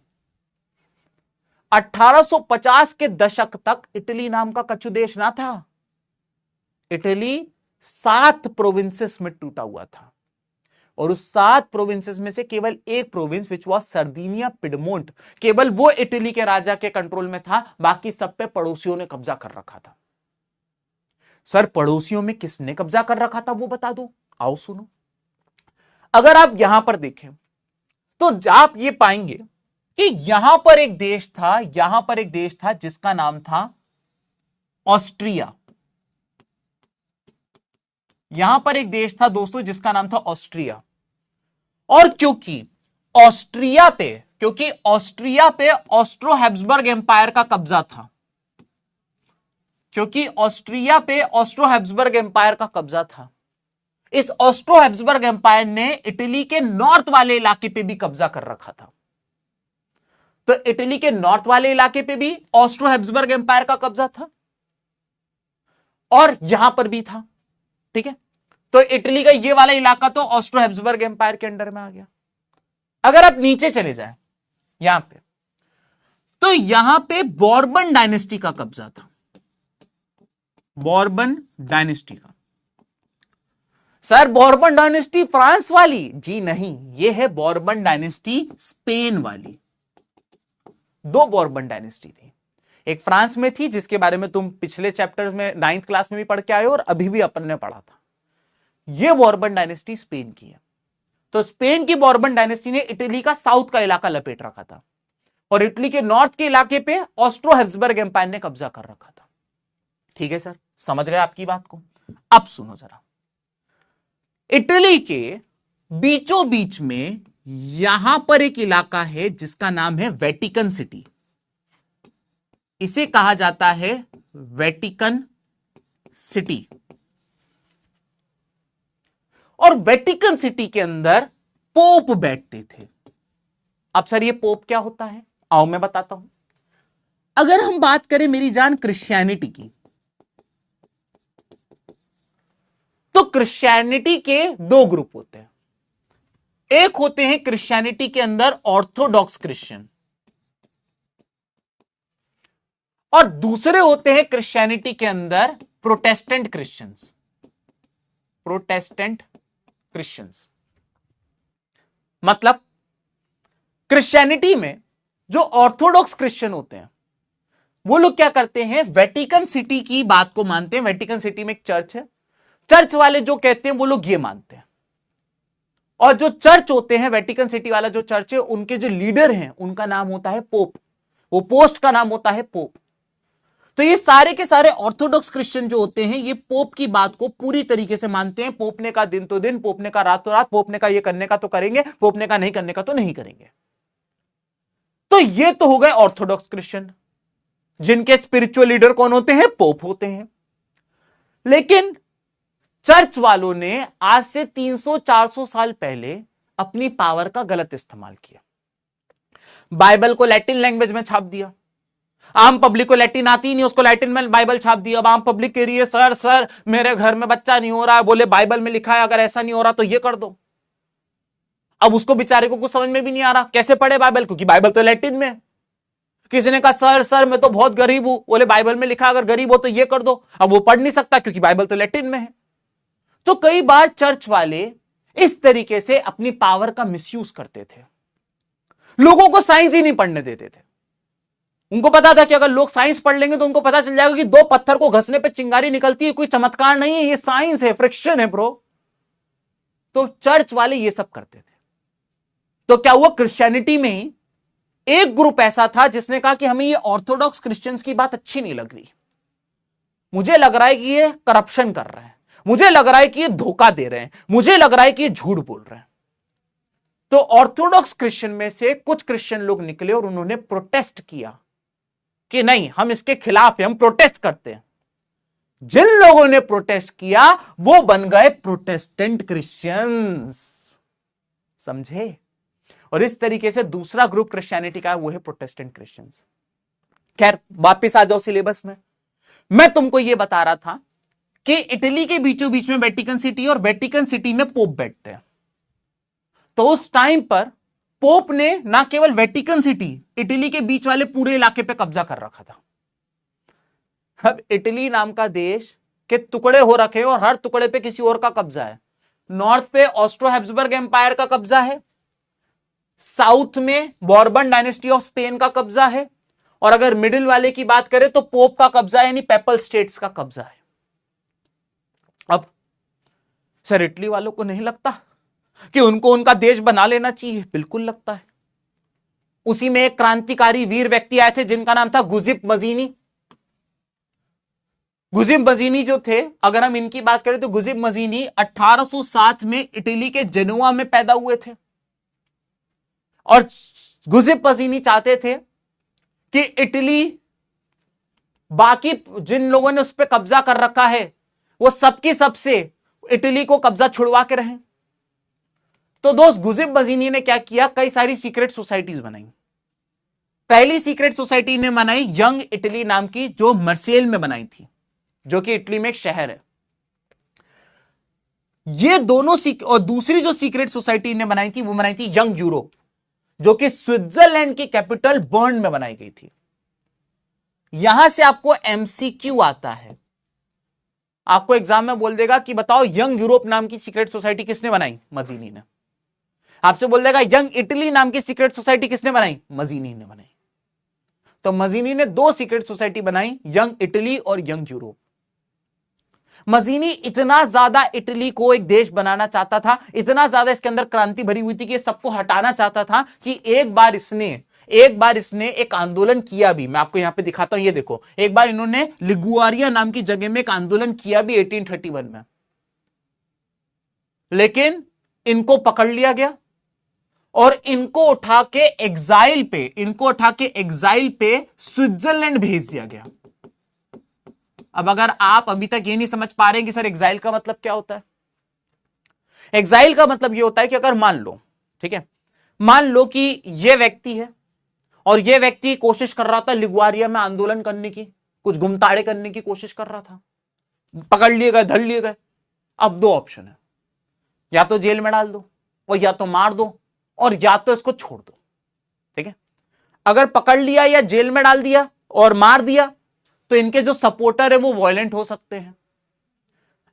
1850 के दशक तक इटली नाम का कछु देश ना था। इटली 7 प्रोविंसेस में टूटा हुआ था। और उस 7 प्रोविंसेस में से केवल एक प्रोविंस विच वाज सर्दिनिया पिडमोंट, केवल वो इटली के राजा के कंट्रोल में था, बाकी सब पे पड़ोसियों ने कब्जा कर रखा था। सर पड़ोसियों में किसने कब्जा कर रखा था वो बता दो, आओ सुनो। अगर आप यहां पर देखें तो आप ये पाएंगे कि यहां पर एक देश था, यहां पर एक देश था जिसका नाम था ऑस्ट्रिया। यहां पर एक देश था दोस्तों जिसका नाम था ऑस्ट्रिया। और क्योंकि ऑस्ट्रिया पे ऑस्ट्रो हैब्सबर्ग एम्पायर का कब्जा था, क्योंकि ऑस्ट्रिया पे ऑस्ट्रो हैब्सबर्ग एम्पायर का कब्जा था, इस ऑस्ट्रो हैब्सबर्ग एम्पायर ने इटली के नॉर्थ वाले इलाके पे भी कब्जा कर रखा था। तो इटली के नॉर्थ वाले इलाके पे भी ऑस्ट्रो हैब्सबर्ग एम्पायर का कब्जा था और यहां पर भी था, ठीक है। तो इटली का ये वाला इलाका तो ऑस्ट्रो हैब्सबर्ग एम्पायर के अंडर में आ गया। अगर आप नीचे चले जाएं यहां पे, तो यहां पे बोर्बन डायनेस्टी का कब्जा था, बोर्बन डायनेस्टी का। सर बोर्बन डायनेस्टी फ्रांस वाली? जी नहीं, यह है बोर्बन डायनेस्टी स्पेन वाली। 2 बोर्बन डायनेस्टी थी, एक फ्रांस में थी जिसके बारे में तुम पिछले चैप्टर में 9th क्लास में भी पढ़ के आए हो और अभी भी अपन ने पढ़ा था। यह बोर्बन डायनेस्टी स्पेन की है। तो स्पेन की बोर्बन डायनेस्टी ने इटली का साउथ का इलाका लपेट रखा था और इटली के नॉर्थ के इलाके पे ऑस्ट्रो हैब्सबर्ग एम्पायर ने कब्जा कर रखा था। ठीक है सर, समझ गए आपकी बात को? अब सुनो जरा, इटली के बीचों बीच में यहां पर एक इलाका है जिसका नाम है वेटिकन सिटी। इसे कहा जाता है वेटिकन सिटी। और वेटिकन सिटी के अंदर पोप बैठते थे। अब सर ये पोप क्या होता है, आओ मैं बताता हूं। अगर हम बात करें मेरी जान क्रिश्चियनिटी की, तो क्रिश्चियनिटी के 2 ग्रुप होते हैं। एक होते हैं क्रिश्चियनिटी के अंदर ऑर्थोडॉक्स क्रिश्चियन, और दूसरे होते हैं क्रिश्चियनिटी के अंदर प्रोटेस्टेंट क्रिश्चियंस। प्रोटेस्टेंट क्रिश्चियंस मतलब क्रिश्चियनिटी में जो ऑर्थोडॉक्स क्रिश्चियन होते हैं वो लोग क्या करते हैं, वेटिकन सिटी की बात को मानते हैं। वेटिकन सिटी में एक चर्च है, चर्च वाले जो कहते हैं वो लोग ये मानते हैं। और जो चर्च होते हैं, वेटिकन सिटी वाला जो चर्च है, उनके जो लीडर हैं उनका नाम होता है पोप। वो पोस्ट का नाम होता है पोप। तो ये सारे के सारे ऑर्थोडॉक्स क्रिश्चियन जो होते हैं ये पोप की बात को पूरी तरीके से मानते हैं। पोप ने कहा दिन तो दिन, पोप ने कहा रात तो रात, पोप ने कहा ये करने का तो करेंगे, पोप ने कहा नहीं करने का तो नहीं करेंगे। तो ये तो हो गए ऑर्थोडॉक्स क्रिश्चियन, जिनके स्पिरिचुअल लीडर कौन होते हैं, पोप होते हैं। लेकिन चर्च वालों ने आज से 300-400 साल पहले अपनी पावर का गलत इस्तेमाल किया। बाइबल को लैटिन लैंग्वेज में छाप दिया। आम पब्लिक को लैटिन आती ही नहीं, उसको लैटिन में बाइबल छाप दिया। अब आम पब्लिक कह रही है सर सर मेरे घर में बच्चा नहीं हो रहा है, बोले बाइबल में लिखा है अगर ऐसा नहीं हो रहा तो ये कर दो। अब उसको बेचारे को कुछ समझ में भी नहीं आ रहा कैसे पढ़े बाइबल, क्योंकि बाइबल तो लैटिन में। किसी ने कहा सर सर मैं तो बहुत गरीब हूं, बोले बाइबल में लिखा अगर गरीब हो तो ये कर दो। अब वो पढ़ नहीं सकता क्योंकि बाइबल तो लैटिन में है। तो कई बार चर्च वाले इस तरीके से अपनी पावर का मिसयूज करते थे, लोगों को साइंस ही नहीं पढ़ने देते थे। उनको पता था कि अगर लोग साइंस पढ़ लेंगे तो उनको पता चल जाएगा कि 2 पत्थर को घसने पे चिंगारी निकलती है, कोई चमत्कार नहीं है, ये साइंस है, फ्रिक्शन है ब्रो। तो चर्च वाले ये सब करते थे। तो क्या हुआ, क्रिश्चियनिटी में ही एक ग्रुप ऐसा था जिसने कहा कि हमें ये ऑर्थोडॉक्स क्रिश्चियंस की बात अच्छी नहीं लग रही, मुझे लग रहा है कि ये करप्शन कर रहे हैं, मुझे लग रहा है कि ये धोखा दे रहे हैं, मुझे लग रहा है कि ये झूठ बोल रहे हैं। तो ऑर्थोडॉक्स क्रिश्चियन में से कुछ क्रिश्चियन लोग निकले और उन्होंने प्रोटेस्ट किया कि नहीं हम इसके खिलाफ है, हम प्रोटेस्ट करते हैं। जिन लोगों ने प्रोटेस्ट किया वो बन गए प्रोटेस्टेंट क्रिश्चियंस, समझे। और इस तरीके से दूसरा ग्रुप क्रिश्चियनिटी का है वो है प्रोटेस्टेंट क्रिश्चियंस। खैर वापिस आ जाओ सिलेबस में। मैं तुमको यह बता रहा था कि इटली के बीचों बीच में वेटिकन सिटी, और वेटिकन सिटी में पोप बैठते हैं। तो उस टाइम पर पोप ने ना केवल वेटिकन सिटी, इटली के बीच वाले पूरे इलाके पे कब्जा कर रखा था। अब इटली नाम का देश के टुकड़े हो रखे और हर टुकड़े पे किसी और का कब्जा है। नॉर्थ पे ऑस्ट्रो हैब्सबर्ग एम्पायर का कब्जा है, साउथ में बॉर्बन डायनेस्टी ऑफ स्पेन का कब्जा है, और अगर मिडिल वाले की बात करें तो पोप का कब्जा है, यानी पेपल स्टेट्स का कब्जा है। अब सर इटली वालों को नहीं लगता कि उनको उनका देश बना लेना चाहिए? बिल्कुल लगता है। उसी में एक क्रांतिकारी वीर व्यक्ति आए थे जिनका नाम था गुजिप मजीनी। गुजिप मजीनी जो थे, अगर हम इनकी बात करें तो गुजिप मजीनी 1807 में इटली के जेनोआ में पैदा हुए थे, और गुजिप मजीनी चाहते थे कि इटली, बाकी जिन लोगों ने उस पर कब्जा कर रखा है वो सबकी सबसे इटली को कब्जा छुड़वा के रहें। तो दोस्त गुजिप मजीनी ने क्या किया, कई सारी सीक्रेट सोसाइटीज बनाई। पहली सीक्रेट सोसाइटी ने बनाई यंग इटली नाम की, जो मर्सेल में बनाई थी, जो कि इटली में एक शहर है। ये दोनों और दूसरी जो सीक्रेट सोसाइटी ने बनाई थी वो बनाई थी यंग यूरोप, जो कि स्विट्जरलैंड की कैपिटल बर्न में बनाई गई थी। यहां से आपको एमसीक्यू आता है, आपको एग्जाम में बोल देगा कि बताओ यंग यूरोप नाम की सीक्रेट सोसाइटी किसने बनाई? मजीनी ने। आपसे बोल देगा यंग इटली नाम की सीक्रेट सोसाइटी किसने बनाई? मजीनी ने बनाई। तो मजीनी ने दो सीक्रेट सोसाइटी बनाई, यंग इटली और यंग यूरोप। मजीनी इतना ज्यादा इटली को एक देश बनाना चाहता था, इतना ज्यादा इसके अंदर क्रांति भरी हुई थी कि सबको हटाना चाहता था, कि एक बार इसने एक आंदोलन किया भी। मैं आपको यहां पे दिखाता हूं, ये देखो, एक बार इन्होंने लिगुआरिया नाम की जगह में एक आंदोलन किया भी 1831 में, लेकिन इनको पकड़ लिया गया और इनको उठा के एग्जाइल पे स्विट्जरलैंड भेज दिया गया। अब अगर आप अभी तक ये नहीं समझ पा रहे हैं कि सर एग्जाइल का मतलब क्या होता है, एग्जाइल का मतलब ये होता है कि अगर मान लो, ठीक है, मान लो कि ये व्यक्ति है और ये व्यक्ति कोशिश कर रहा था लिगुआरिया में आंदोलन करने की, कुछ गुमताड़े करने की कोशिश कर रहा था, पकड़ लिए गए, धर लिए गए। अब दो ऑप्शन है, या तो जेल में डाल दो, और या तो मार दो, और या तो इसको छोड़ दो। ठीक है, अगर पकड़ लिया या जेल में डाल दिया और मार दिया तो इनके जो सपोर्टर है वो वायलेंट हो सकते हैं।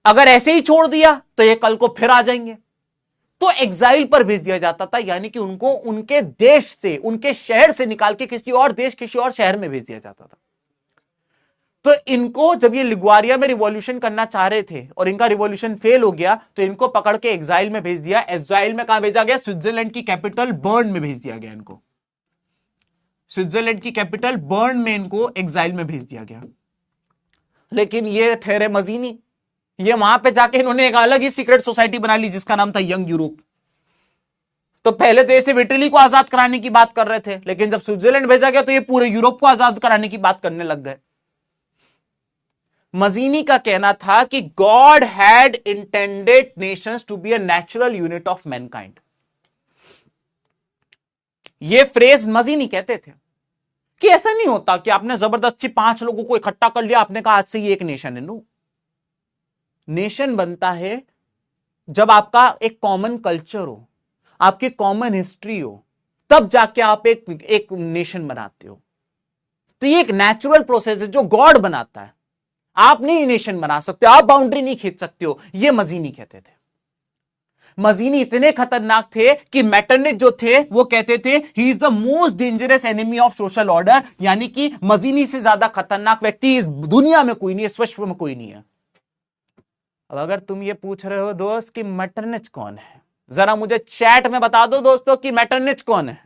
अगर ऐसे ही छोड़ दिया तो ये कल को फिर आ जाएंगे। तो एग्जाइल पर भेज दिया जाता था, यानी कि उनको उनके देश से, उनके शहर से निकाल के किसी और देश, किसी और शहर में भेज दिया जाता था। तो इनको जब ये लिगुआरिया में रिवॉल्यूशन करना चाह रहे थे और इनका रिवॉल्यूशन फेल हो गया, तो इनको पकड़ के एग्जाइल में भेज दिया। एग्जाइल में कहां भेजा गया? स्विट्जरलैंड की कैपिटल बर्न में भेज दिया गया इनको। स्विट्जरलैंड की कैपिटल बर्न में इनको एग्जाइल में भेज दिया गया। लेकिन ये ठहरे मजीनी, ये वहां पे जाके इन्होंने एक अलग ही सीक्रेट सोसाइटी बना ली जिसका नाम था यंग यूरोप। तो पहले तो ये इटली को आजाद कराने की बात कर रहे थे, लेकिन जब स्विट्जरलैंड भेजा गया तो ये पूरे यूरोप को आजाद कराने की बात करने लग गए। मजीनी का कहना था कि God had intended nations to be a natural unit of mankind. ये फ्रेज मजीनी कहते थे कि ऐसा नहीं होता कि आपने जबरदस्ती 5 लोगों को इकट्ठा कर लिया, आपने कहा आज से ये एक नेशन है। नो, नेशन बनता है जब आपका एक कॉमन कल्चर हो, आपकी कॉमन हिस्ट्री हो, तब जाके आप एक नेशन बनाते हो। तो ये एक नेचुरल प्रोसेस है जो गॉड बनाता है। आप नहीं नेशन बना सकते, आप बाउंड्री नहीं खींच सकते हो, ये मजीनी कहते थे। मजीनी इतने खतरनाक थे कि मेटरनिच जो थे वो कहते थे he is the most dangerous enemy of social order, यानी कि मजीनी से ज्यादा खतरनाक व्यक्ति इस दुनिया में कोई नहीं है, इस विश्व में कोई नहीं है। अब अगर तुम ये पूछ रहे हो दोस्त कि मेटरनिच कौन है, जरा मुझे चैट में बता दो दोस्तों कि मेटरनिच कौन है।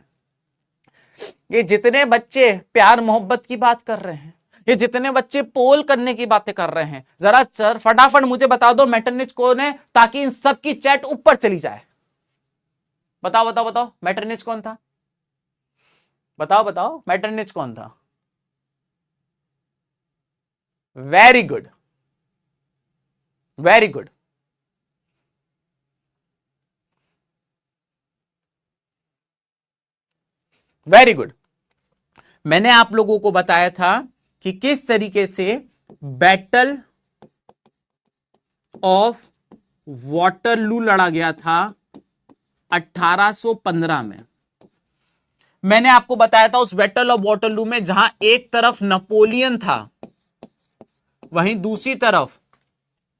ये जितने बच्चे प्यार मोहब्बत की बात कर रहे हैं, ये जितने बच्चे पोल करने की बातें कर रहे हैं, जरा फटाफट मुझे बता दो मेटरनिच कौन है, ताकि इन सब की चैट ऊपर चली जाए। बताओ बताओ बताओ, मेटरनिच कौन था? बताओ बताओ, मेटरनिच कौन था? Very good, very good. Very good. मैंने आप लोगों को बताया था कि किस तरीके से बैटल ऑफ वाटरलू लड़ा गया था 1815 में। मैंने आपको बताया था उस बैटल ऑफ वाटरलू में जहां एक तरफ नेपोलियन था, वहीं दूसरी तरफ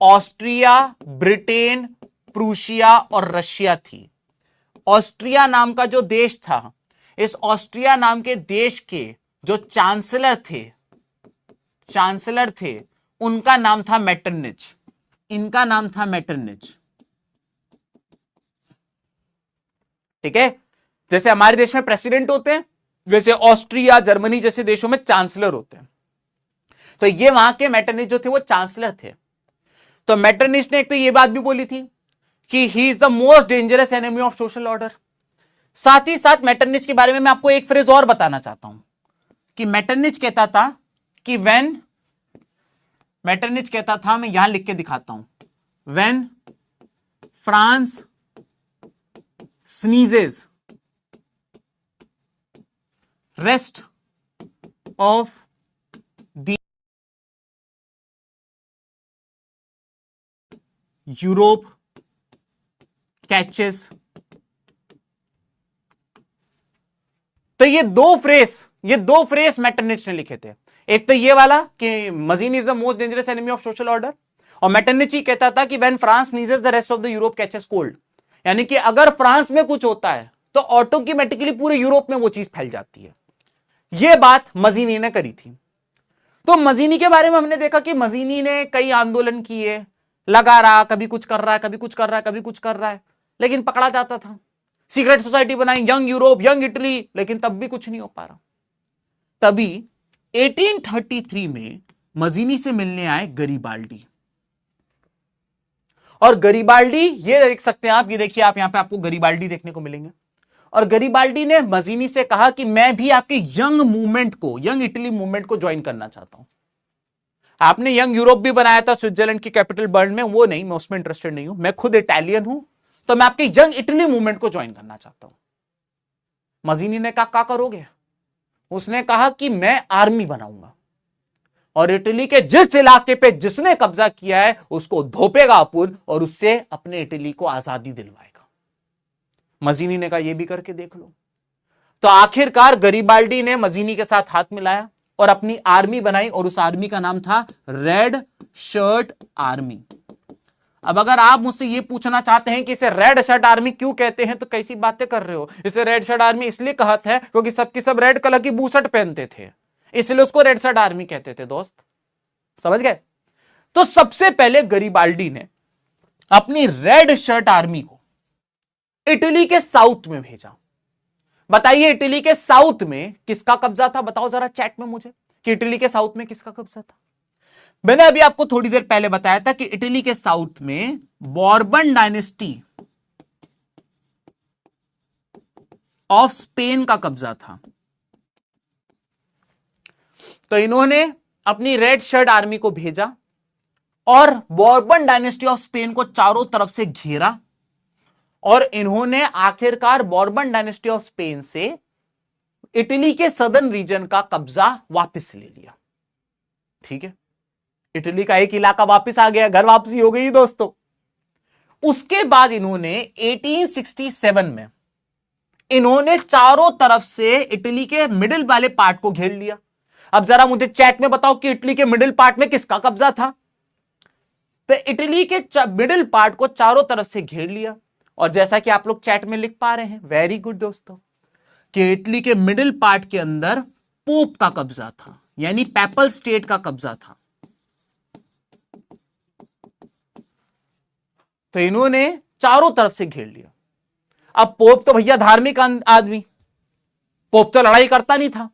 ऑस्ट्रिया, ब्रिटेन, प्रूशिया और रशिया थी। ऑस्ट्रिया नाम का जो देश था, इस ऑस्ट्रिया नाम के देश के जो चांसलर थे उनका नाम था मेटरनिच। इनका नाम था मेटरनिच। ठीक है, जैसे हमारे देश में प्रेसिडेंट होते हैं, वैसे ऑस्ट्रिया जर्मनी जैसे देशों में चांसलर होते हैं। तो ये वहां के मेटरनिच जो थे वो चांसलर थे। तो मेटरनिच ने एक तो ये बात भी बोली थी कि he is the most dangerous enemy of social order. साथ ही साथ मेटरनिच के बारे में मैं आपको एक फ्रेज और बताना चाहता हूं कि मेटरनिच कहता था कि मेटरनिच कहता था, मैं यहां लिख के दिखाता हूं, when France sneezes rest of the Europe catches. तो ये दो फ्रेज मेटरनिच ने लिखे थे। एक तो ये वाला कि Mazzini is the most dangerous enemy of social order, और मेटरनिच ही कहता था कि when France sneezes the rest of the Europe catches cold, यानी कि अगर फ्रांस में कुछ होता है तो ऑटोमेटिकली पूरे यूरोप में वो चीज फैल जाती है। यह बात मजीनी ने करी थी। तो मजीनी के बारे में हमने देखा कि मजीनी ने कई आंदोलन किए, लगा रहा, कभी कुछ कर रहा है, कभी कुछ कर रहा है, कभी कुछ कर रहा है, लेकिन पकड़ा जाता था। सीक्रेट सोसाइटी बनाई, यंग यूरोप, यंग इटली, लेकिन तब भी कुछ नहीं हो पा रहा। तभी 1833 में मजीनी से मिलने आए गरिबाल्डी। और गरिबाल्डी, ये देख सकते हैं आप, ये देखिए आप, यहां पे आपको गरिबाल्डी देखने को मिलेंगे। और गरिबाल्डी ने मजीनी से कहा कि मैं भी आपके यंग मूवमेंट को, यंग इटली मूवमेंट को ज्वाइन करना चाहता हूं। आपने यंग यूरोप भी बनाया था स्विट्जरलैंड की कैपिटल बर्न में, वो नहीं, मैं उसमें इंटरेस्टेड नहीं हूं, मैं खुद इटालियन हूं, तो मैं आपके यंग इटली मूवमेंट को ज्वाइन करना चाहता हूं। मजीनी ने कहा क्या करोगे? उसने कहा कि मैं आर्मी बनाऊंगा और इटली के जिस इलाके पे जिसने कब्जा किया है उसको धोपेगा अपुन और उससे अपने इटली को आजादी दिलवाएगा। मजीनी ने कहा यह भी करके देख लो। तो आखिरकार गरिबाल्डी ने मजीनी के साथ हाथ मिलाया और अपनी आर्मी बनाई, और उस आर्मी का नाम था रेड शर्ट आर्मी। अब अगर आप मुझसे ये पूछना चाहते हैं कि इसे रेड शर्ट आर्मी क्यों कहते हैं, तो कैसी बातें कर रहे हो? इसे रेड शर्ट आर्मी इसलिए कहते हैं क्योंकि सबकी सब रेड कलर की बूशर्ट पहनते थे, इसलिए उसको रेड शर्ट आर्मी कहते थे। दोस्त समझ गए? तो सबसे पहले गरिबाल्डी ने अपनी रेड शर्ट आर्मी को इटली के साउथ में भेजा। बताइए इटली के साउथ में किसका कब्जा था? बताओ जरा चैट में मुझे कि इटली के साउथ में किसका कब्जा था। मैंने अभी आपको थोड़ी देर पहले बताया था कि इटली के साउथ में बॉर्बन डायनेस्टी ऑफ स्पेन का कब्जा था। तो इन्होंने अपनी रेड शर्ट आर्मी को भेजा और बॉर्बन डायनेस्टी ऑफ स्पेन को चारों तरफ से घेरा, और इन्होंने आखिरकार बॉर्बन डायनेस्टी ऑफ स्पेन से इटली के सदर्न रीजन का कब्जा वापस ले लिया। ठीक है, इटली का एक इलाका वापस आ गया, घर वापसी हो गई दोस्तों। उसके बाद इन्होंने 1867 में इन्होंने चारों तरफ से इटली के मिडिल वाले पार्ट को घेर लिया। अब जरा मुझे चैट में बताओ कि इटली के मिडिल पार्ट में किसका कब्जा था? तो इटली के मिडिल पार्ट को चारों तरफ से घेर लिया, और जैसा कि आप लोग चैट में लिख पा रहे हैं, वेरी गुड दोस्तों, कि इटली के मिडिल पार्ट के अंदर पोप का कब्जा था, यानी पैपल स्टेट का कब्जा था। तो इन्होंने चारों तरफ से घेर लिया। अब पोप तो भैया धार्मिक आदमी, पोप तो लड़ाई करता नहीं था,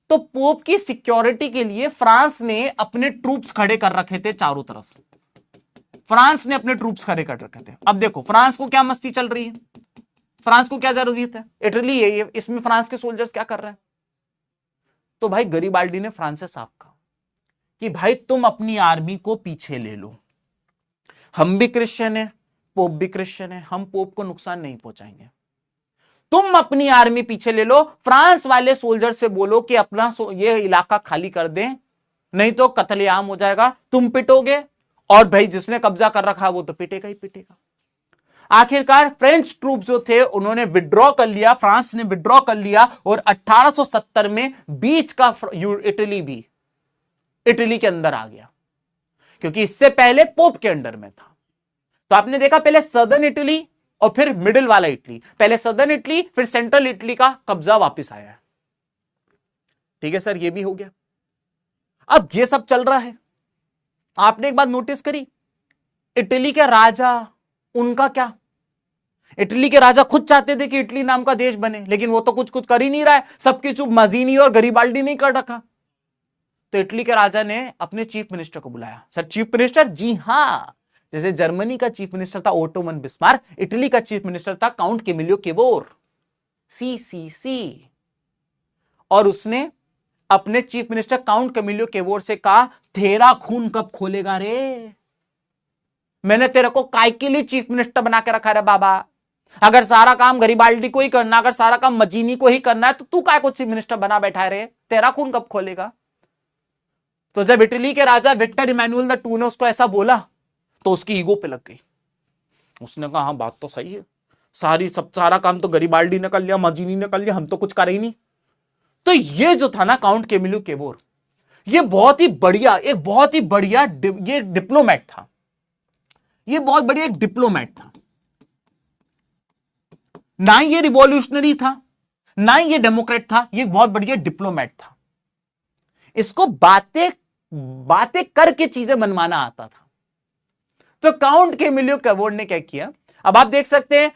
तो पोप की सिक्योरिटी के लिए फ्रांस ने अपने ट्रूप्स खड़े कर रखे थे चारों तरफ। फ्रांस ने अपने ट्रूप्स खड़े कर रखे थे। अब देखो फ्रांस को क्या मस्ती चल रही है, फ्रांस को क्या जरूरत है, इटली है ये, इसमें फ्रांस के सोल्जर्स क्या कर रहे हैं? तो भाई गरिबाल्डी ने फ्रांस से साफ कहा कि भाई तुम अपनी आर्मी को पीछे ले लो, हम भी क्रिश्चियन है, पोप भी क्रिश्चियन है, हम पोप को नुकसान नहीं पहुंचाएंगे, तुम अपनी आर्मी पीछे ले लो। फ्रांस वाले सोल्जर से बोलो कि अपना ये इलाका खाली कर दें, नहीं तो कत्लेआम हो जाएगा, तुम पिटोगे और भाई जिसने कब्जा कर रखा वो तो पिटेगा ही पिटेगा। आखिरकार फ्रेंच ट्रूप जो थे उन्होंने विड्रॉ कर लिया, फ्रांस ने विड्रॉ कर लिया, और 1870 में बीच का इटली भी इटली के अंदर आ गया, क्योंकि इससे पहले पोप के अंडर में था। तो आपने देखा पहले सदर्न इटली और फिर मिडिल वाला इटली, पहले सदर्न इटली फिर सेंट्रल इटली का कब्जा वापस आया है। ठीक है सर, ये भी हो गया। अब ये सब चल रहा है, आपने एक बात नोटिस करी, इटली के राजा, उनका क्या, इटली के राजा खुद चाहते थे कि इटली नाम का देश बने, लेकिन वो तो कुछ कुछ कर ही नहीं रहा है, सबकी चुप मजीनी और गरीबाल्डी नहीं कर रखा। तो इटली के राजा ने अपने चीफ मिनिस्टर को बुलाया। Sir chief minister? जी हां, जैसे जर्मनी का चीफ मिनिस्टर था ओटो वन बिस्मार्क, इटली का चीफ मिनिस्टर था काउंट कैमिलियो केवोर, CCC। और उसने अपने चीफ मिनिस्टर काउंट कैमिलियो केवोर से कहा, तेरा खून कब खोलेगा रे, मैंने तेरे को काय के लिए चीफ मिनिस्टर बना के रखा रे बाबा, अगर सारा काम गरीबाल्डी को ही करना, अगर सारा काम मजीनी को ही करना है, तो तू काय को चीफ मिनिस्टर बना बैठा है रे, तेरा खून कब खोलेगा। तो जब इटली के राजा विक्टर इमैनुअल द टू ने उसको ऐसा बोला, तो उसकी ईगो पे लग गई। उसने कहा हाँ बात तो सही है, सारा काम तो गरीबाल्डी ने कर लिया, मजीनी ने कर लिया, हम तो कुछ कर ही नहीं। तो ये जो था ना काउंट कैमिलियो केवोर, ये बहुत ही बढ़िया ये डिप्लोमेट था, ये बहुत बढ़िया एक डिप्लोमेट था। ना ये रिवॉल्यूशनरी था, ना ये डेमोक्रेट था, ये बहुत बढ़िया डिप्लोमेट था। इसको बातें करके चीजें मनवाना आता था। तो काउंट कैमिलियो केवोर ने क्या किया, अब आप देख सकते हैं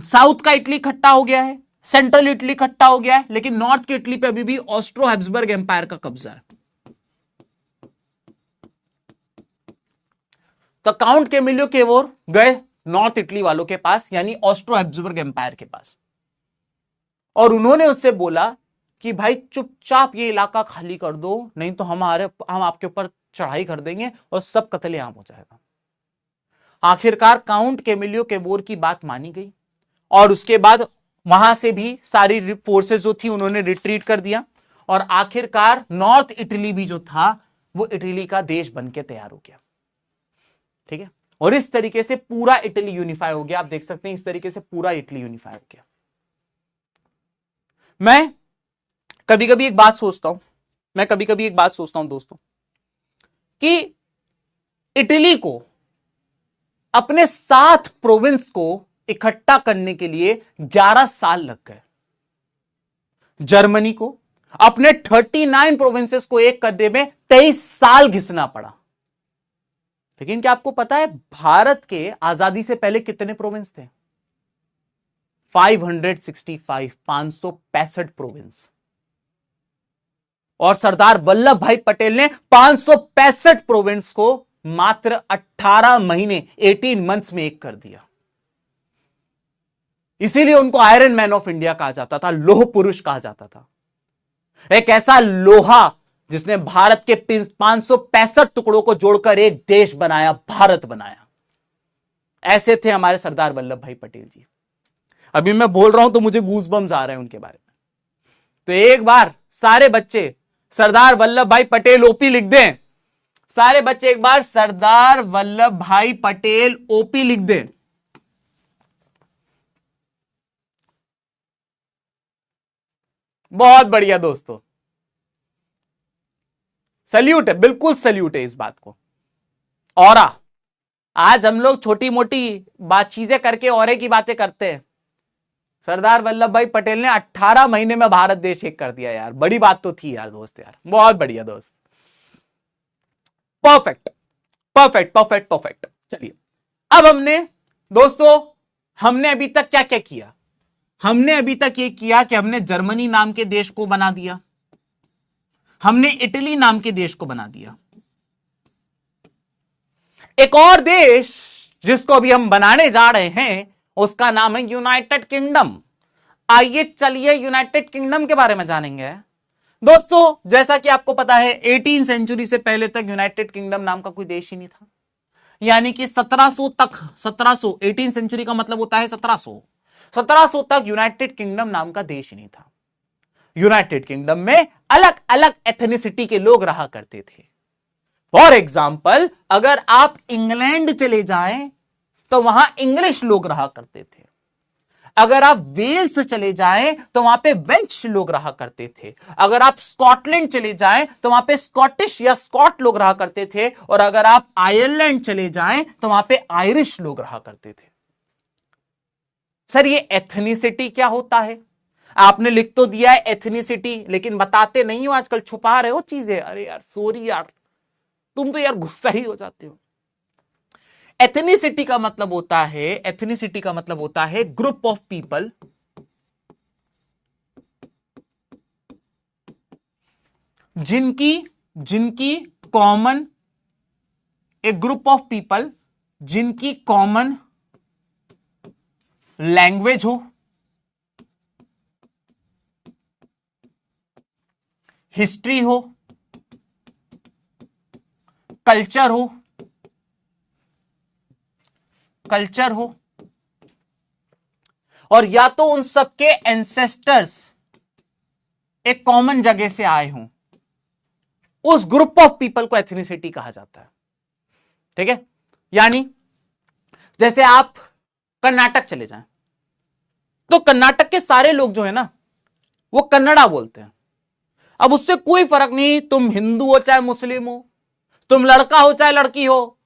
साउथ का इटली इकट्ठा हो गया है, सेंट्रल इटली इकट्ठा हो गया है, लेकिन नॉर्थ की इटली पे अभी भी ऑस्ट्रो हैब्सबर्ग एम्पायर का कब्जा है। तो काउंट कैमिलियो केवोर गए नॉर्थ इटली वालों के पास, यानी ऑस्ट्रो हैब्सबर्ग एम्पायर के पास, और उन्होंने उससे बोला कि भाई चुपचाप ये इलाका खाली कर दो, नहीं तो हम आपके ऊपर चढ़ाई कर देंगे और सब कत्लेआम हो जाएगा। आखिरकार काउंट कैमिलियो केवोर की बात मानी गई, और उसके बाद वहां से भी सारी फोर्सेस जो थी उन्होंने रिट्रीट कर दिया, और आखिरकार नॉर्थ इटली भी जो था वो इटली का देश बनके तैयार हो गया। ठीक है, और इस तरीके से पूरा इटली यूनिफाई हो गया। आप देख सकते हैं इस तरीके से पूरा इटली यूनिफाई हो गया। मैं कभी कभी एक बात सोचता हूं दोस्तों, कि इटली को अपने 7 प्रोविंस को इकट्ठा करने के लिए 11 साल लग गए। जर्मनी को अपने 39 प्रोविंसेस को एक करने में 23 साल घिसना पड़ा। लेकिन क्या आपको पता है भारत के आजादी से पहले कितने प्रोविंस थे? 565 प्रोविंस। और सरदार वल्लभ भाई पटेल ने 565 प्रोविंस को मात्र 18 महीने 18 मंथ्स में एक कर दिया। इसीलिए उनको आयरन मैन ऑफ इंडिया कहा जाता था, लोह पुरुष कहा जाता था। एक ऐसा लोहा जिसने भारत के 565 टुकड़ों को जोड़कर एक देश बनाया, भारत बनाया। ऐसे थे हमारे सरदार वल्लभ भाई पटेल जी। अभी मैं बोल रहा हूं तो मुझे गूज़बम्स आ रहे हैं उनके बारे में। तो एक बार सारे बच्चे सरदार वल्लभ भाई पटेल ओपी लिख दें, सारे बच्चे एक बार सरदार वल्लभ भाई पटेल ओपी लिख दें। बहुत बढ़िया दोस्तों, सल्यूट है, बिल्कुल सल्यूट है इस बात को। और आज हम लोग छोटी मोटी चीजें करके औरे की बातें करते हैं। सरदार वल्लभ भाई पटेल ने 18 महीने में भारत देश एक कर दिया यार, बड़ी बात तो थी यार दोस्त, यार बहुत बढ़िया दोस्त। Perfect perfect perfect perfect. चलिए अब हमने अभी तक क्या क्या किया? हमने अभी तक ये किया कि हमने जर्मनी नाम के देश को बना दिया, हमने इटली नाम के देश को बना दिया। एक और देश जिसको अभी हम बनाने जा रहे हैं उसका नाम है यूनाइटेड किंगडम। आइए चलिए यूनाइटेड किंगडम के बारे में जानेंगे। दोस्तों जैसा कि आपको पता है 18 सेंचुरी से पहले तक यूनाइटेड किंगडम नाम का कोई देश ही नहीं था, यानी कि 1700 तक, 18 सेंचुरी का मतलब होता है 1700 तक यूनाइटेड किंगडम नाम का देश ही नहीं था। यूनाइटेड किंगडम में अलग अलग एथनिसिटी के लोग रहा करते थे। फॉर एग्जाम्पल अगर आप इंग्लैंड चले जाएं तो वहां इंग्लिश लोग रहा करते थे, अगर आप वेल्स चले जाएं तो वहां पे वेल्श लोग रहा करते थे। अगर आप स्कॉटलैंड चले जाएं तो वहां पे स्कॉटिश या स्कॉट लोग रहा करते थे। और अगर आप आयरलैंड चले जाएं तो वहां पे आयरिश लोग रहा करते थे। सर ये एथनिसिटी क्या होता है? आपने लिख तो दिया है एथनिसिटी, लेकिन बताते नहीं हो, आजकल छुपा रहे हो चीजें। अरे यार सॉरी यार, तुम तो यार गुस्सा ही हो जाते हो। एथनिसिटी का मतलब होता है, एथनिसिटी का मतलब होता है ग्रुप ऑफ पीपल जिनकी जिनकी कॉमन, एक ग्रुप ऑफ पीपल जिनकी कॉमन लैंग्वेज हो, हिस्ट्री हो, कल्चर हो, कल्चर हो, और या तो उन सबके एंसेस्टर्स एक कॉमन जगह से आए हों, उस ग्रुप ऑफ पीपल को एथनिसिटी कहा जाता है। ठीक है, यानी जैसे आप कर्नाटक चले जाएं तो कर्नाटक के सारे लोग जो है ना वो कन्नड़ा बोलते हैं। अब उससे कोई फर्क नहीं तुम हिंदू हो चाहे मुस्लिम हो, तुम लड़का हो चाहे लड़की हो,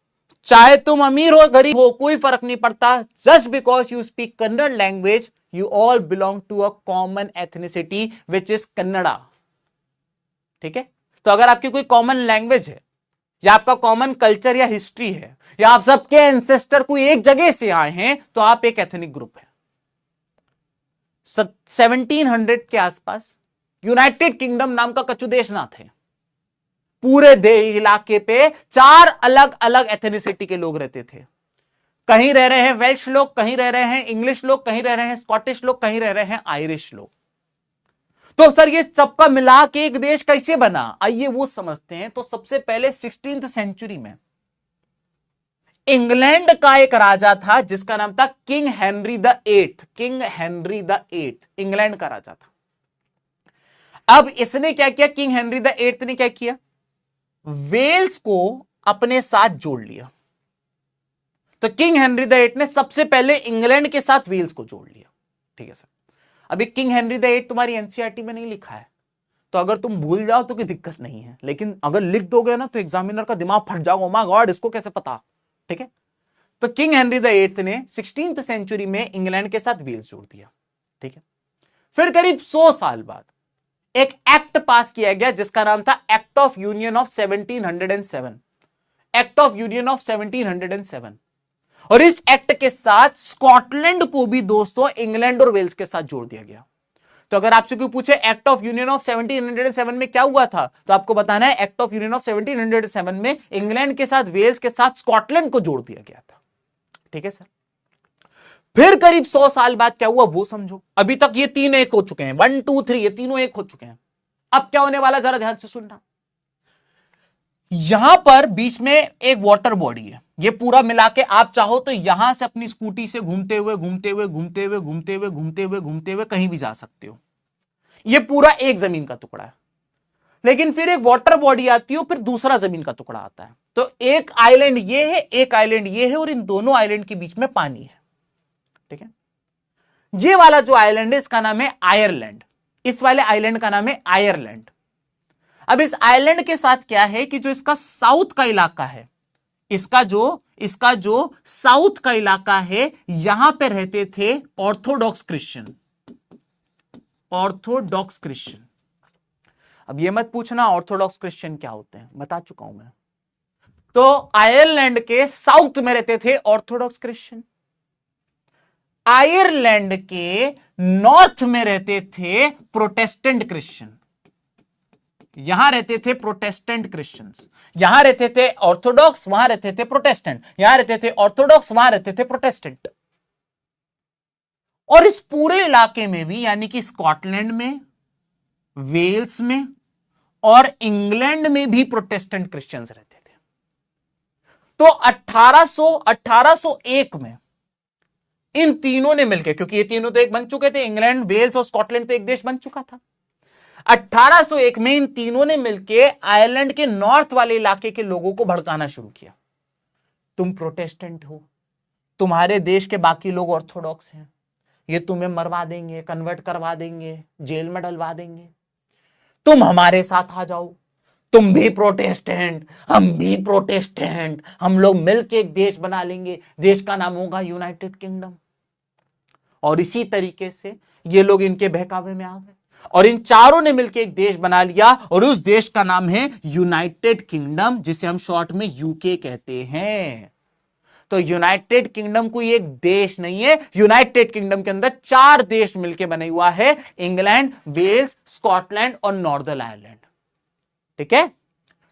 चाहे तुम अमीर हो गरीब हो, कोई फर्क नहीं पड़ता। Just because you speak Kannada language you all belong to a common ethnicity which is Kannada. ठीक है, तो अगर आपकी कोई कॉमन लैंग्वेज है या आपका कॉमन कल्चर या हिस्ट्री है या आप सबके एंसेस्टर कोई एक जगह से आए हैं तो आप एक एथनिक ग्रुप है। 1700 के आसपास यूनाइटेड किंगडम नाम का कछु देश ना थे। पूरे देश इलाके पे 4 अलग अलग एथनिसिटी के लोग रहते थे। कहीं रह रहे हैं वेल्श लोग, कहीं रह रहे हैं इंग्लिश लोग, कहीं रह रहे हैं स्कॉटिश लोग, कहीं रह रहे हैं आयरिश लोग। तो सर ये सबका मिला के एक देश कैसे बना, आइए वो समझते हैं। तो सबसे पहले 16th सेंचुरी में इंग्लैंड का एक राजा था जिसका नाम था king Henry the eighth. King Henry the eighth England का राजा था। अब इसने क्या किया, किंग हेनरी द एट्थ ने क्या किया, वेल्स को अपने साथ जोड़ लिया। तो किंग हेनरी द एट्थ ने सबसे पहले इंग्लैंड के साथ वेल्स को जोड़ लिया। ठीक है सर, अभी किंग हेनरी द एट्थ तुम्हारी एनसीईआरटी में नहीं लिखा है, तो अगर तुम भूल जाओ तो कोई दिक्कत नहीं है, लेकिन अगर लिख दोगे ना तो एग्जामिनर का दिमाग फट जाओगे, माय गॉड इसको कैसे पता। ठीक है, तो किंग हेनरी द एट्थ ने 16th सेंचुरी में इंग्लैंड के साथ वेल्स जोड़ दिया। ठीक है, फिर करीब 100 साल बाद एक एक्ट पास किया गया जिसका नाम था act of union of 1707। Act of union of 1707, और इस एक्ट के साथ स्कॉटलैंड को भी दोस्तों इंग्लैंड और वेल्स के साथ जोड़ दिया गया। तो अगर आपसे कोई पूछे एक्ट ऑफ यूनियन ऑफ 1707 में क्या हुआ था, तो आपको बताना है एक्ट ऑफ यूनियन ऑफ 1707 में इंग्लैंड के साथ वेल्स के साथ स्कॉटलैंड को जोड़ दिया गया था। ठीक है सर, फिर करीब 100 साल बाद क्या हुआ वो समझो। अभी तक ये तीन एक हो चुके हैं, 1 2 3 ये तीनों एक हो चुके हैं। अब क्या होने वाला जरा ध्यान से सुनना। यहां पर बीच में एक वाटर बॉडी है, ये पूरा मिला के आप चाहो तो यहां से अपनी स्कूटी से घूमते हुए घूमते हुए घूमते हुए घूमते हुए घूमते हुए घूमते हुए कहीं भी जा सकते हो। ये पूरा एक जमीन का टुकड़ा है, लेकिन फिर एक वाटर बॉडी आती है, फिर दूसरा जमीन का टुकड़ा आता है। तो एक आइलैंड ये है, एक आइलैंड ये है, और इन दोनों आइलैंड के बीच में पानी है। ठीक है, ये वाला जो आइलैंड है इसका नाम है आयरलैंड, इस वाले आइलैंड का नाम है आयरलैंड। अब इस आइलैंड के साथ क्या है कि जो इसका साउथ का इलाका है, इसका जो साउथ का इलाका है, यहां पे रहते थे ऑर्थोडॉक्स क्रिश्चियन। ऑर्थोडॉक्स क्रिश्चियन, अब ये मत पूछना ऑर्थोडॉक्स क्रिश्चियन क्या होते हैं, बता चुका हूं मैं। तो आयरलैंड के साउथ में रहते थे ऑर्थोडॉक्स क्रिश्चियन, आयरलैंड के नॉर्थ में रहते थे प्रोटेस्टेंट क्रिश्चियन। यहां रहते थे प्रोटेस्टेंट क्रिश्चियंस, यहां रहते थे ऑर्थोडॉक्स, वहां रहते थे प्रोटेस्टेंट, यहां रहते थे ऑर्थोडॉक्स, वहां रहते थे प्रोटेस्टेंट। और इस पूरे इलाके में भी, यानी कि स्कॉटलैंड में, वेल्स में और इंग्लैंड में भी प्रोटेस्टेंट क्रिश्चियंस रहते थे। तो 1801 में इन तीनों ने मिलकर, क्योंकि ये तीनों तो एक बन चुके थे, इंग्लैंड वेल्स और स्कॉटलैंड तो एक देश बन चुका था। 1801 में इन तीनों ने मिलकर आयरलैंड के नॉर्थ वाले इलाके के लोगों को भड़काना शुरू किया। तुम प्रोटेस्टेंट हो, तुम्हारे देश के बाकी लोग ऑर्थोडॉक्स हैं, ये तुम्हें मरवा देंगे, कन्वर्ट करवा देंगे, जेल में डलवा देंगे, तुम हमारे साथ आ जाओ, तुम भी प्रोटेस्टेंट, हम भी प्रोटेस्टेंट, हम लोग मिलकर एक देश बना लेंगे, देश का नाम होगा यूनाइटेड किंगडम। और इसी तरीके से ये लोग इनके बहकावे में आ गए और इन चारों ने मिलकर एक देश बना लिया और उस देश का नाम है यूनाइटेड किंगडम, जिसे हम शॉर्ट में यूके कहते हैं। तो यूनाइटेड किंगडम कोई एक देश नहीं है, यूनाइटेड किंगडम के अंदर 4 देश मिलकर बने हुआ है, इंग्लैंड, वेल्स, स्कॉटलैंड और नॉर्दर्न आयरलैंड। ठीक है,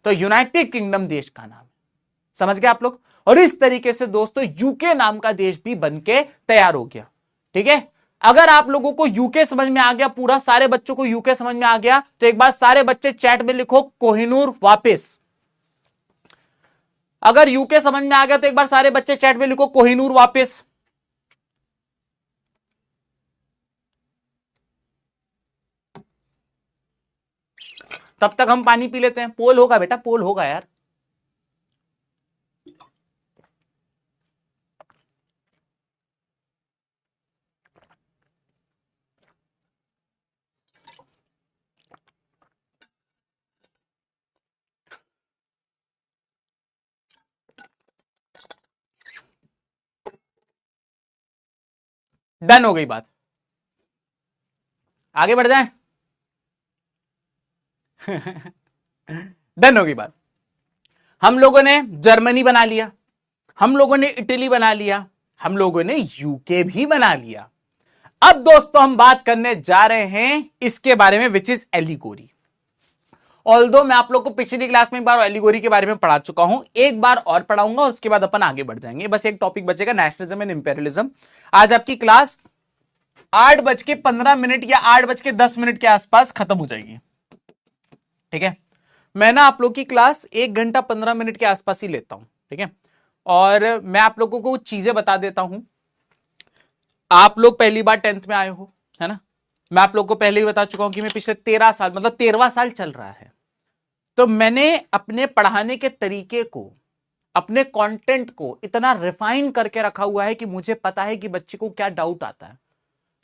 तो यूनाइटेड किंगडम देश का नाम है, समझ गए आप लोग। और इस तरीके से दोस्तों यूके नाम का देश भी बनके तैयार हो गया। ठीक है, अगर आप लोगों को यूके समझ में आ गया, पूरा सारे बच्चों को यूके समझ में आ गया, तो एक बार सारे बच्चे चैट में लिखो कोहिनूर वापस। अगर यूके समझ में आ गया तो एक बार सारे बच्चे चैट में लिखो कोहिनूर वापस। तब तक हम पानी पी लेते हैं। पोल होगा बेटा, पोल होगा यार। डन हो गई बात, आगे बढ़ जाए। डन हो गई बात। हम लोगों ने जर्मनी बना लिया, हम लोगों ने इटली बना लिया, हम लोगों ने यूके भी बना लिया। अब दोस्तों हम बात करने जा रहे हैं इसके बारे में, विच इज एलिगोरी। ऑल्दो मैं आप लोग को पिछली क्लास में एक बार एलिगोरी के बारे में पढ़ा चुका हूं, एक बार और पढ़ाऊंगा और उसके बाद अपन आगे बढ़ जाएंगे। बस एक टॉपिक बचेगा, नेशनलिज्म एंड इंपेरियलिज्म। आज आपकी क्लास 8:15 या 8:10 के आसपास खत्म हो जाएगी। ठीक है, मैं ना आप लोग की क्लास 1 घंटा 15 मिनट के आसपास ही लेता हूं। ठीक है, और मैं आप लोगों को कुछ चीजें बता देता हूं। आप लोग पहली बार 10th में आए हो, है ना। मैं आप लोग को पहले ही बता चुका हूं कि मैं पिछले 13 साल, मतलब 13वां साल चल रहा है, तो मैंने अपने पढ़ाने के तरीके को, अपने कंटेंट को इतना रिफाइन करके रखा हुआ है कि मुझे पता है कि बच्चे को क्या डाउट आता है।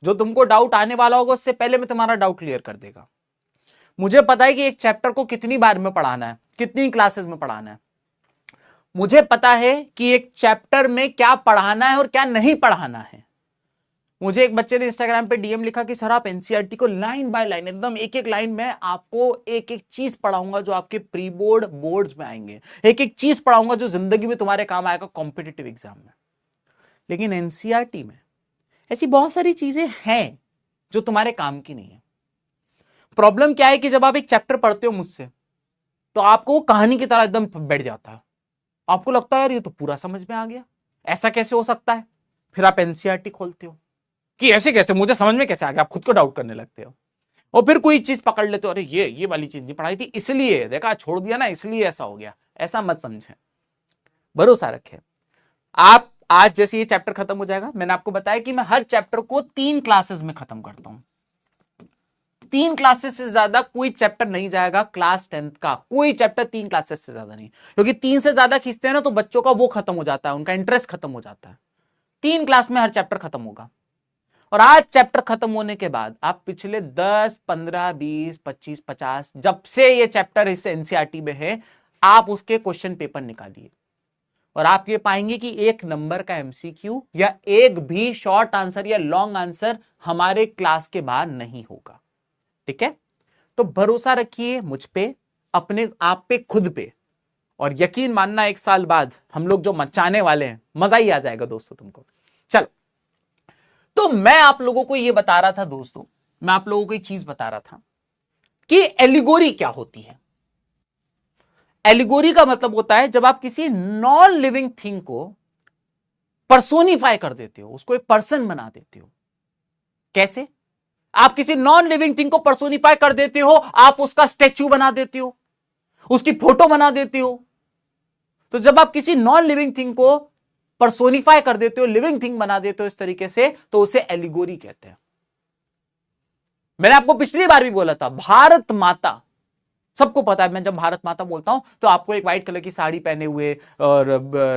जो तुमको डाउट आने वाला होगा उससे पहले मैं तुम्हारा डाउट क्लियर कर देगा। मुझे पता है कि एक चैप्टर को कितनी बार में पढ़ाना है, कितनी क्लासेस में पढ़ाना है। मुझे पता है कि एक चैप्टर में क्या पढ़ाना है और क्या नहीं पढ़ाना है। मुझे एक बच्चे ने इंस्टाग्राम पे डीएम लिखा कि सर आप एनसीईआरटी को लाइन बाय लाइन, एकदम एक एक लाइन में आपको एक एक चीज पढ़ाऊंगा जो आपके प्री बोर्ड बोर्ड्स में आएंगे, एक एक चीज पढ़ाऊंगा जो जिंदगी में तुम्हारे काम आएगा कॉम्पिटिटिव एग्जाम में। लेकिन एनसीईआरटी में ऐसी बहुत सारी चीजें हैं जो तुम्हारे काम की नहीं है। प्रॉब्लम क्या है कि जब आप एक चैप्टर पढ़ते हो मुझसे, तो आपको वो कहानी की तरह एकदम बैठ जाता है। आपको लगता है यार ये तो पूरा समझ में आ गया, ऐसा कैसे हो सकता है। फिर आप एनसीईआरटी खोलते हो कि ऐसे कैसे, मुझे समझ में कैसे आ गया, आप खुद को डाउट करने लगते हो। और फिर कोई चीज पकड़ लेते हो, अरे ये वाली चीज नहीं पढ़ाई थी इसलिए, देखा छोड़ दिया ना इसलिए ऐसा हो गया। ऐसा मत समझे, भरोसा रखे। आप आज जैसे ये चैप्टर खत्म हो जाएगा, मैंने आपको बताया कि मैं हर चैप्टर को 3 क्लासेस में खत्म करता हूं। 3 क्लासेस से ज्यादा कोई चैप्टर नहीं जाएगा क्लास 10th का, कोई चैप्टर 3 क्लासेस से ज्यादा नहीं, क्योंकि 3 से ज्यादा खींचते हैं ना तो बच्चों का वो खत्म हो जाता है, उनका इंटरेस्ट खत्म हो जाता है। 3 क्लास में हर चैप्टर खत्म होगा। और आज चैप्टर खत्म होने के बाद आप पिछले 10, 15, 20, 25, 50 जब से ये चैप्टर इस एनसीईआरटी में है, आप उसके क्वेश्चन पेपर निकालिए और आप ये पाएंगे कि 1 नंबर का एमसीक्यू या एक भी शॉर्ट आंसर या लॉन्ग आंसर हमारे क्लास के बाहर नहीं होगा। ठीक है, तो भरोसा रखिए मुझ पे, अपने आप पे, खुद पे, और यकीन मानना 1 साल बाद हम लोग जो मचाने वाले हैं, मजा ही आ जाएगा दोस्तों तुमको। चलो, तो मैं आप लोगों को यह बता रहा था दोस्तों, मैं आप लोगों को एक चीज बता रहा था कि एलिगोरी क्या होती है। एलिगोरी का मतलब होता है जब आप किसी नॉन लिविंग थिंग को पर्सोनिफाई कर देते हो, उसको एक पर्सन बना देते हो। कैसे? आप किसी नॉन लिविंग थिंग को पर्सोनिफाई कर देते हो, आप उसका स्टैच्यू बना देते हो, उसकी फोटो बना देते हो। तो जब आप किसी नॉन लिविंग थिंग को पर्सोनिफाई कर देते हो, लिविंग थिंग बना देते हो इस तरीके से, तो उसे एलिगोरी कहते हैं। मैंने आपको पिछली बार भी बोला था, भारत माता सबको पता है, मैं जब भारत माता बोलता हूं तो आपको एक व्हाइट कलर की साड़ी पहने हुए और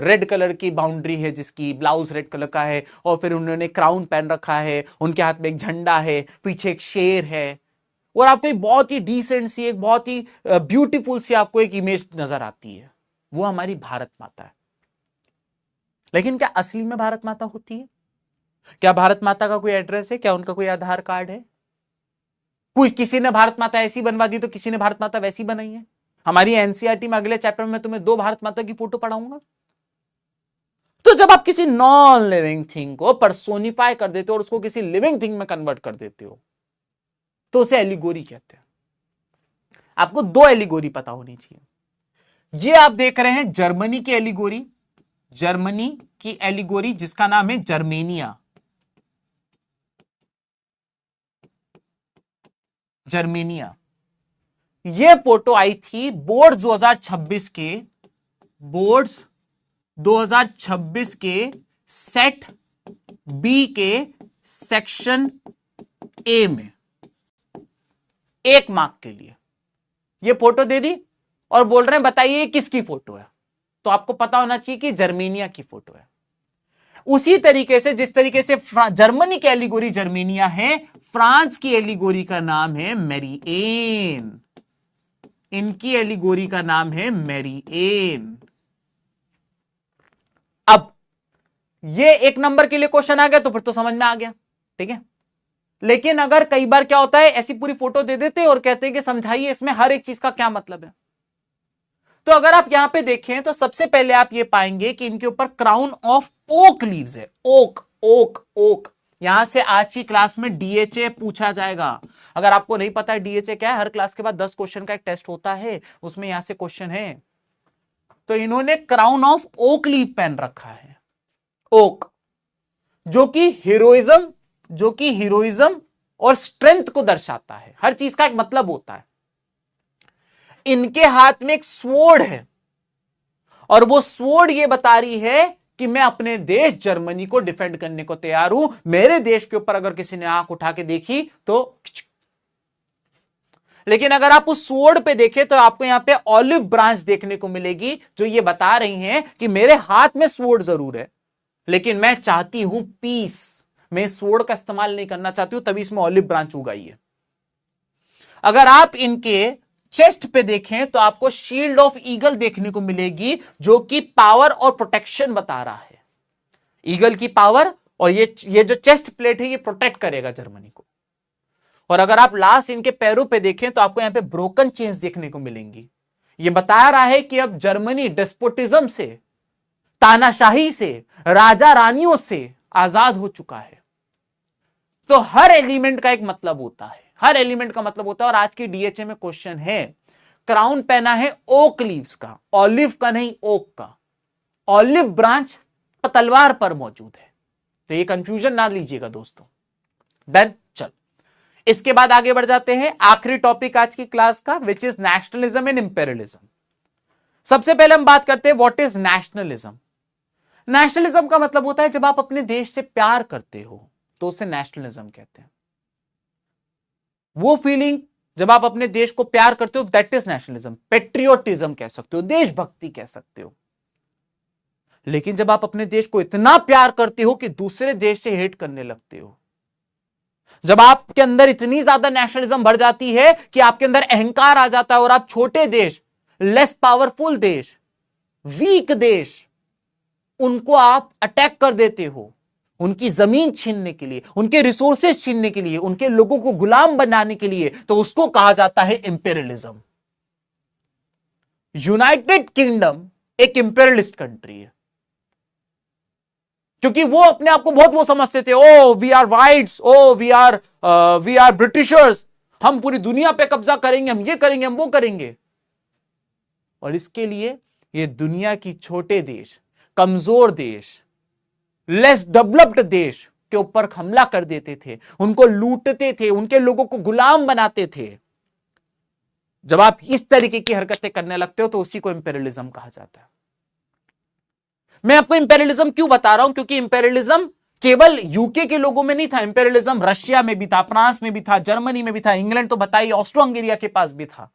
रेड कलर की बाउंड्री है, जिसकी ब्लाउज रेड कलर का है, और फिर उन्होंने क्राउन पहन रखा है, उनके हाथ में एक झंडा है, पीछे एक शेर है, और आपको एक बहुत ही डिसेंट सी, एक बहुत ही ब्यूटीफुल सी आपको एक इमेज नजर आती है, वो हमारी भारत माता है। लेकिन क्या असली में भारत माता होती है? क्या भारत माता का कोई एड्रेस है? क्या उनका कोई आधार कार्ड है? कोई किसी ने भारत माता ऐसी बनवा दी तो किसी ने भारत माता वैसी बनाई है? हमारी एनसीईआरटी में अगले चैप्टर में तुम्हें 2 भारत माता की फोटो पढ़ाऊंगा। तो जब आप किसी नॉन लिविंग थिंग को पर्सोनिफाई कर देते हो और उसको किसी लिविंग थिंग में कन्वर्ट कर देते हो तो उसे एलिगोरी कहते हैं। आपको 2 एलिगोरी पता होनी चाहिए। ये आप देख रहे हैं जर्मनी की एलिगोरी, जर्मनी की एलिगोरी जिसका नाम है जर्मेनिया। जर्मेनिया, ये फोटो आई थी बोर्ड्स 2026 के, बोर्ड्स 2026 के सेट बी के सेक्शन ए में, 1 मार्क के लिए ये फोटो दे दी और बोल रहे हैं बताइए किसकी फोटो है। तो आपको पता होना चाहिए कि जर्मेनिया की फोटो है। उसी तरीके से जिस तरीके से जर्मनी की एलिगोरी जर्मेनिया है, फ्रांस की एलिगोरी का नाम है मेरिएन। इनकी एलिगोरी का नाम है मेरिएन। अब ये 1 नंबर के लिए क्वेश्चन आ गया तो फिर तो समझ में आ गया, ठीक है। लेकिन अगर कई बार क्या होता है, ऐसी पूरी फोटो दे देते और कहते हैं कि समझाइए इसमें हर एक चीज का क्या मतलब है। तो अगर आप यहां पे देखें तो सबसे पहले आप ये पाएंगे कि इनके ऊपर क्राउन ऑफ ओक लीव्स है। ओक ओक ओक, यहां से आज की क्लास में डीएचए पूछा जाएगा। अगर आपको नहीं पता है डीएचए क्या है, हर क्लास के बाद 10 क्वेश्चन का एक टेस्ट होता है, उसमें यहां से क्वेश्चन है। तो इन्होंने क्राउन ऑफ ओक लीव पहन रखा है। ओक जो कि हीरोइज्म और स्ट्रेंथ को दर्शाता है। हर चीज का एक मतलब होता है। इनके हाथ में एक स्वॉर्ड है और वो स्वॉर्ड ये बता रही है कि मैं अपने देश जर्मनी को डिफेंड करने को तैयार हूं। मेरे देश के ऊपर अगर किसी ने आंख उठा के देखी तो, लेकिन अगर आप उस स्वॉर्ड पे देखें तो आपको यहां पे ऑलिव ब्रांच देखने को मिलेगी जो ये बता रही हैं कि मेरे हाथ में स्वॉर्ड जरूर है लेकिन मैं चाहती हूं पीस। मैं स्वॉर्ड का इस्तेमाल नहीं करना चाहती हूं, तभी इसमें ऑलिव ब्रांच उगाई है। अगर आप इनके चेस्ट पे देखें तो आपको शील्ड ऑफ ईगल देखने को मिलेगी जो कि पावर और प्रोटेक्शन बता रहा है। ईगल की पावर, और ये जो चेस्ट प्लेट है ये प्रोटेक्ट करेगा जर्मनी को। और अगर आप लास्ट इनके पैरों पे देखें तो आपको यहां पे ब्रोकन चेन्स देखने को मिलेंगी। ये बता रहा है कि अब जर्मनी डेस्पोटिज्म से, तानाशाही से, राजा रानियों से आजाद हो चुका है। तो हर एलिमेंट का एक मतलब होता है, हर एलिमेंट का मतलब होता है। और आज की डीएचए में क्वेश्चन है, क्राउन पहना है ओक लीव्स का, ऑलिव का नहीं, ओक का। ऑलिव ब्रांच तलवार पर मौजूद है, तो ये कंफ्यूजन ना लीजिएगा दोस्तों। डन, चल इसके बाद आगे बढ़ जाते हैं। आखिरी टॉपिक आज की क्लास का, which is nationalism and imperialism. सबसे पहले हम बात करते हैं व्हाट इज नेशनलिज्म। नेशनलिज्म का मतलब होता है जब आप अपने देश से प्यार करते हो तो उसे नेशनलिज्म कहते हैं। वो फीलिंग जब आप अपने देश को प्यार करते हो, दैट इज नेशनलिज्म। पेट्रियोटिज्म कह सकते हो, देशभक्ति कह सकते हो। लेकिन जब आप अपने देश को इतना प्यार करते हो कि दूसरे देश से हेट करने लगते हो, जब आपके अंदर इतनी ज्यादा नेशनलिज्म भर जाती है कि आपके अंदर अहंकार आ जाता है और आप छोटे देश, लेस पावरफुल देश, वीक देश, उनको आप अटैक कर देते हो, उनकी जमीन छीनने के लिए, उनके रिसोर्सेज छीनने के लिए, उनके लोगों को गुलाम बनाने के लिए, तो उसको कहा जाता है इंपेरियलिज्म। यूनाइटेड किंगडम एक इंपेरियलिस्ट कंट्री है क्योंकि वो अपने आप को बहुत वो समझते थे, oh we are whites, oh we are Britishers, हम पूरी दुनिया पे कब्जा करेंगे, हम ये करेंगे, हम वो करेंगे। और इसके लिए ये दुनिया की छोटे देश, कमजोर देश, लेस डेवलप्ड देश के ऊपर हमला कर देते थे, उनको लूटते थे, उनके लोगों को गुलाम बनाते थे। जब आप इस तरीके की हरकतें करने लगते हो तो उसी को इंपेरियलिज्म कहा जाता है। मैं आपको इंपेरियलिज्म क्यों बता रहा हूं, क्योंकि इंपेरियलिज्म केवल यूके के लोगों में नहीं था, इंपेरियलिज्म रशिया में भी था, फ्रांस में भी था, जर्मनी में भी था, इंग्लैंड तो बताइए, ऑस्ट्रो हंगेरिया के पास भी था।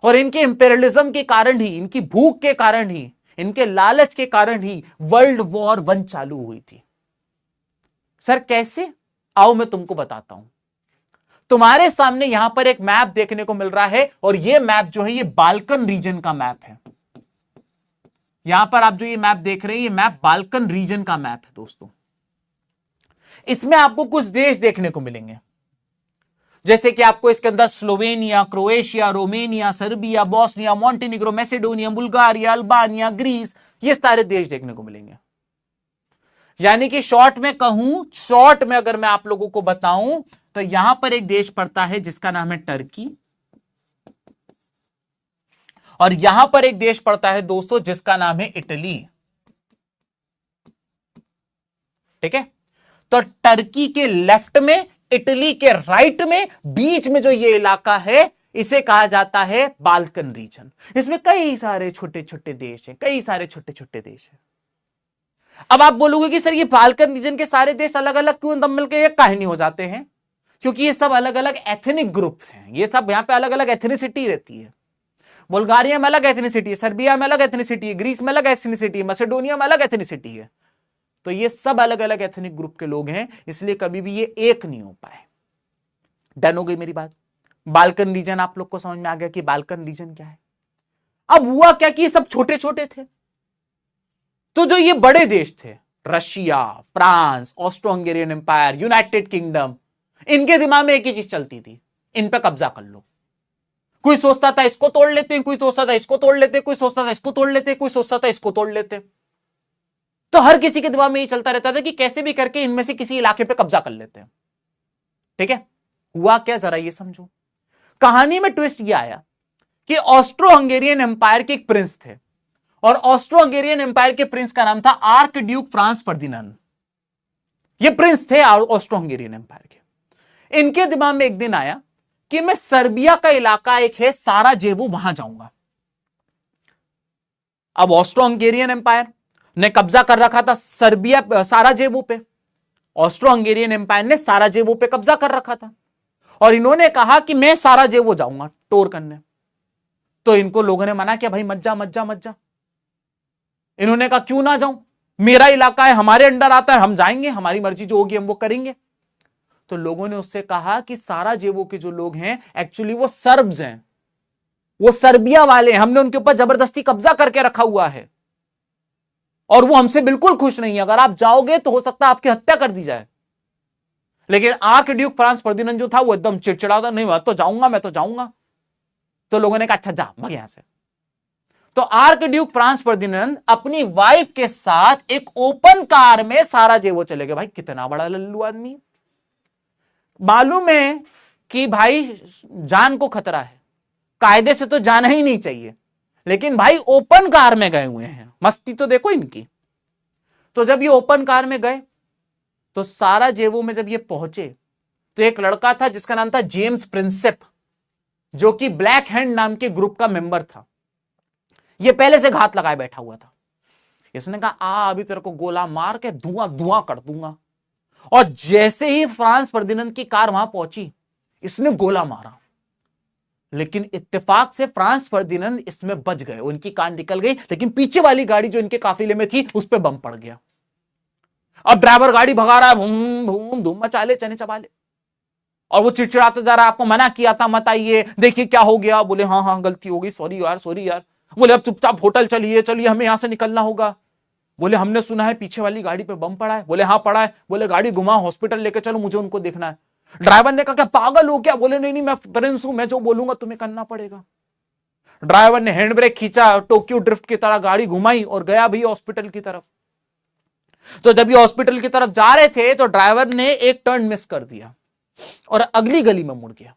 और इनके इंपेरियलिज्म के कारण ही, इनकी भूख के कारण ही, इनके लालच के कारण ही वर्ल्ड वॉर 1 चालू हुई थी। सर कैसे? आओ मैं तुमको बताता हूं। तुम्हारे सामने यहां पर एक मैप देखने को मिल रहा है, और यह मैप जो है ये बाल्कन रीजन का मैप है। यहां पर आप जो ये मैप देख रहे हैं, ये मैप बाल्कन रीजन का मैप है दोस्तों। इसमें आपको कुछ देश देखने को मिलेंगे, जैसे कि आपको इसके अंदर Slovenia, Croatia, Romania, Serbia, Bosnia, Montenegro, Macedonia, Bulgaria, Albania, Greece, ये सारे देश देखने को मिलेंगे। यानी कि शॉर्ट में कहूं, शॉर्ट में अगर मैं आप लोगों को बताऊं, तो यहां पर एक देश पड़ता है जिसका नाम है टर्की, और यहां पर एक देश पड़ता है दोस्तों जिसका नाम है इटली। ठीक है? तो टर्की के लेफ्ट में, इटली के राइट में, बीच में जो ये इलाका है, इसे कहा जाता है बाल्कन रीजन। इसमें कई सारे छोटे छोटे देश हैं, कई सारे छोटे छोटे देश हैं। अब आप बोलोगे कि सर ये बाल्कन रीजन के सारे देश अलग अलग क्यों दम मिलकर एक कहानी हो जाते हैं? क्योंकि ये सब अलग अलग एथनिक ग्रुप्स हैं, ये सब यहां पे अलग अलग एथनिसिटी रहती है। बुल्गारिया में अलग एथनिसिटी है, सर्बिया में अलग एथनिसिटी है, ग्रीस में अलग एथनिसिटी है, मैसेडोनिया में अलग एथनिसिटी है। तो ये सब अलग अलग एथनिक ग्रुप के लोग हैं, इसलिए कभी भी ये एक नहीं हो पाए। डन हो गई मेरी बात? बाल्कन रीजन आप लोग को समझ में आ गया कि बाल्कन रीजन क्या है। अब हुआ क्या कि ये सब छोटे छोटे थे, तो जो ये बड़े देश थे, Russia, France, Austro Hungarian empire, United Kingdom, इनके दिमाग में एक ही चीज चलती थी, इन पे कब्जा कर लो। कोई सोचता था इसको तोड़ लेते हैं, कोई सोचता था इसको तोड़ लेते, कोई सोचता था इसको तोड़ लेते, कोई सोचता था इसको तोड़ लेते। तो हर किसी के दिमाग में ये चलता रहता था कि कैसे भी करके इनमें से किसी इलाके पे कब्जा कर लेते हैं। ठीक है? हुआ क्या, जरा ये समझो। कहानी में ट्विस्ट ये आया कि ऑस्ट्रो हंगेरियन एम्पायर के एक प्रिंस थे, और ऑस्ट्रो हंगेरियन एम्पायर के प्रिंस का नाम था आर्क ड्यूक फ्रांस फर्डिनांड। ये प्रिंस थे ऑस्ट्रो हंगेरियन एम्पायर के। इनके दिमाग में एक दिन आया कि मैं सर्बिया का इलाका एक है साराजेवो, वहां जाऊंगा। अब ऑस्ट्रो हंगेरियन एम्पायर ने कब्जा कर रखा था सर्बिया, साराजेवो पे। ऑस्ट्रो हंगेरियन एम्पायर ने साराजेवो पे कब्जा कर रखा था, और इन्होंने कहा कि मैं साराजेवो जाऊंगा टूर करने। तो इनको लोगों ने मना किया, भाई मत जा मत जा मत जा। इन्होंने कहा क्यों ना जाऊं, मेरा इलाका है, हमारे अंडर आता है, हम जाएंगे, हमारी मर्जी जो होगी हम वो करेंगे। तो लोगों ने उससे कहा कि साराजेवो के जो लोग हैं एक्चुअली वो सर्ब्स हैं, वो सर्बिया वाले हैं, हमने उनके ऊपर जबरदस्ती कब्जा करके रखा हुआ है, और वो हमसे बिल्कुल खुश नहीं है। अगर आप जाओगे तो हो सकता है आपकी हत्या कर दी जाए। लेकिन आर्क ड्यूक फ्रांस फर्डिनांड जो था वो एकदम चिड़चिड़ा था, नहीं मैं तो जाऊंगा, मैं तो जाऊंगा। तो लोगों ने कहा अच्छा जा भाग यहां से। तो आर्क ड्यूक फ्रांस फर्डिनांड अपनी वाइफ के साथ एक ओपन कार में साराजेवो चले गए। भाई कितना बड़ा लल्लू आदमी। मालूम है कि भाई जान को खतरा है, कायदे से तो जाना ही नहीं चाहिए, लेकिन भाई ओपन कार में गए हुए हैं, मस्ती तो देखो इनकी। तो जब ये ओपन कार में गए, तो साराजेवो में जब ये पहुंचे, तो एक लड़का था जिसका नाम था जेम्स प्रिंसेप, जो कि ब्लैक हैंड नाम के ग्रुप का मेंबर था। ये पहले से घात लगाए बैठा हुआ था। इसने कहा आ अभी तेरे को गोला मार के धुआं धुआं कर दूंगा। और जैसे ही फ्रांस फर्डिनांड की कार वहां पहुंची, इसने गोला मारा, लेकिन इत्तेफाक से फ्रांस फर्डिनांड इसमें बच गए, उनकी कार निकल गई, लेकिन पीछे वाली गाड़ी जो इनके काफिले में थी उस पर बम पड़ गया। अब ड्राइवर गाड़ी भगा रहा है, भूम भूम धूम मचाले चने चबाले, और वो चिड़चिड़ाते जा रहा है, आपको मना किया था मत आइए, देखिए क्या हो गया। बोले हाँ हाँ गलती हो गई, सॉरी यार सॉरी यार। बोले अब चुपचाप होटल चलिए चलिए, हमें यहां से निकलना होगा। बोले हमने सुना है पीछे वाली गाड़ी पे बम पड़ा है। बोले हाँ पड़ा है। बोले गाड़ी घुमा, हॉस्पिटल लेके चलो, मुझे उनको देखना है। ड्राइवर ने कहा क्या पागल हो क्या? बोले नहीं नहीं मैं प्रिंस हूं, मैं जो बोलूंगा तुम्हें करना पड़ेगा। ड्राइवर ने हैंड ब्रेक खींचा, टोक्यो ड्रिफ्ट की तरह गाड़ी घुमाई और गया भी हॉस्पिटल की तरफ। तो जब ये हॉस्पिटल की तरफ जा रहे थे, तो ड्राइवर ने एक टर्न मिस कर दिया और अगली गली में मुड़ गया।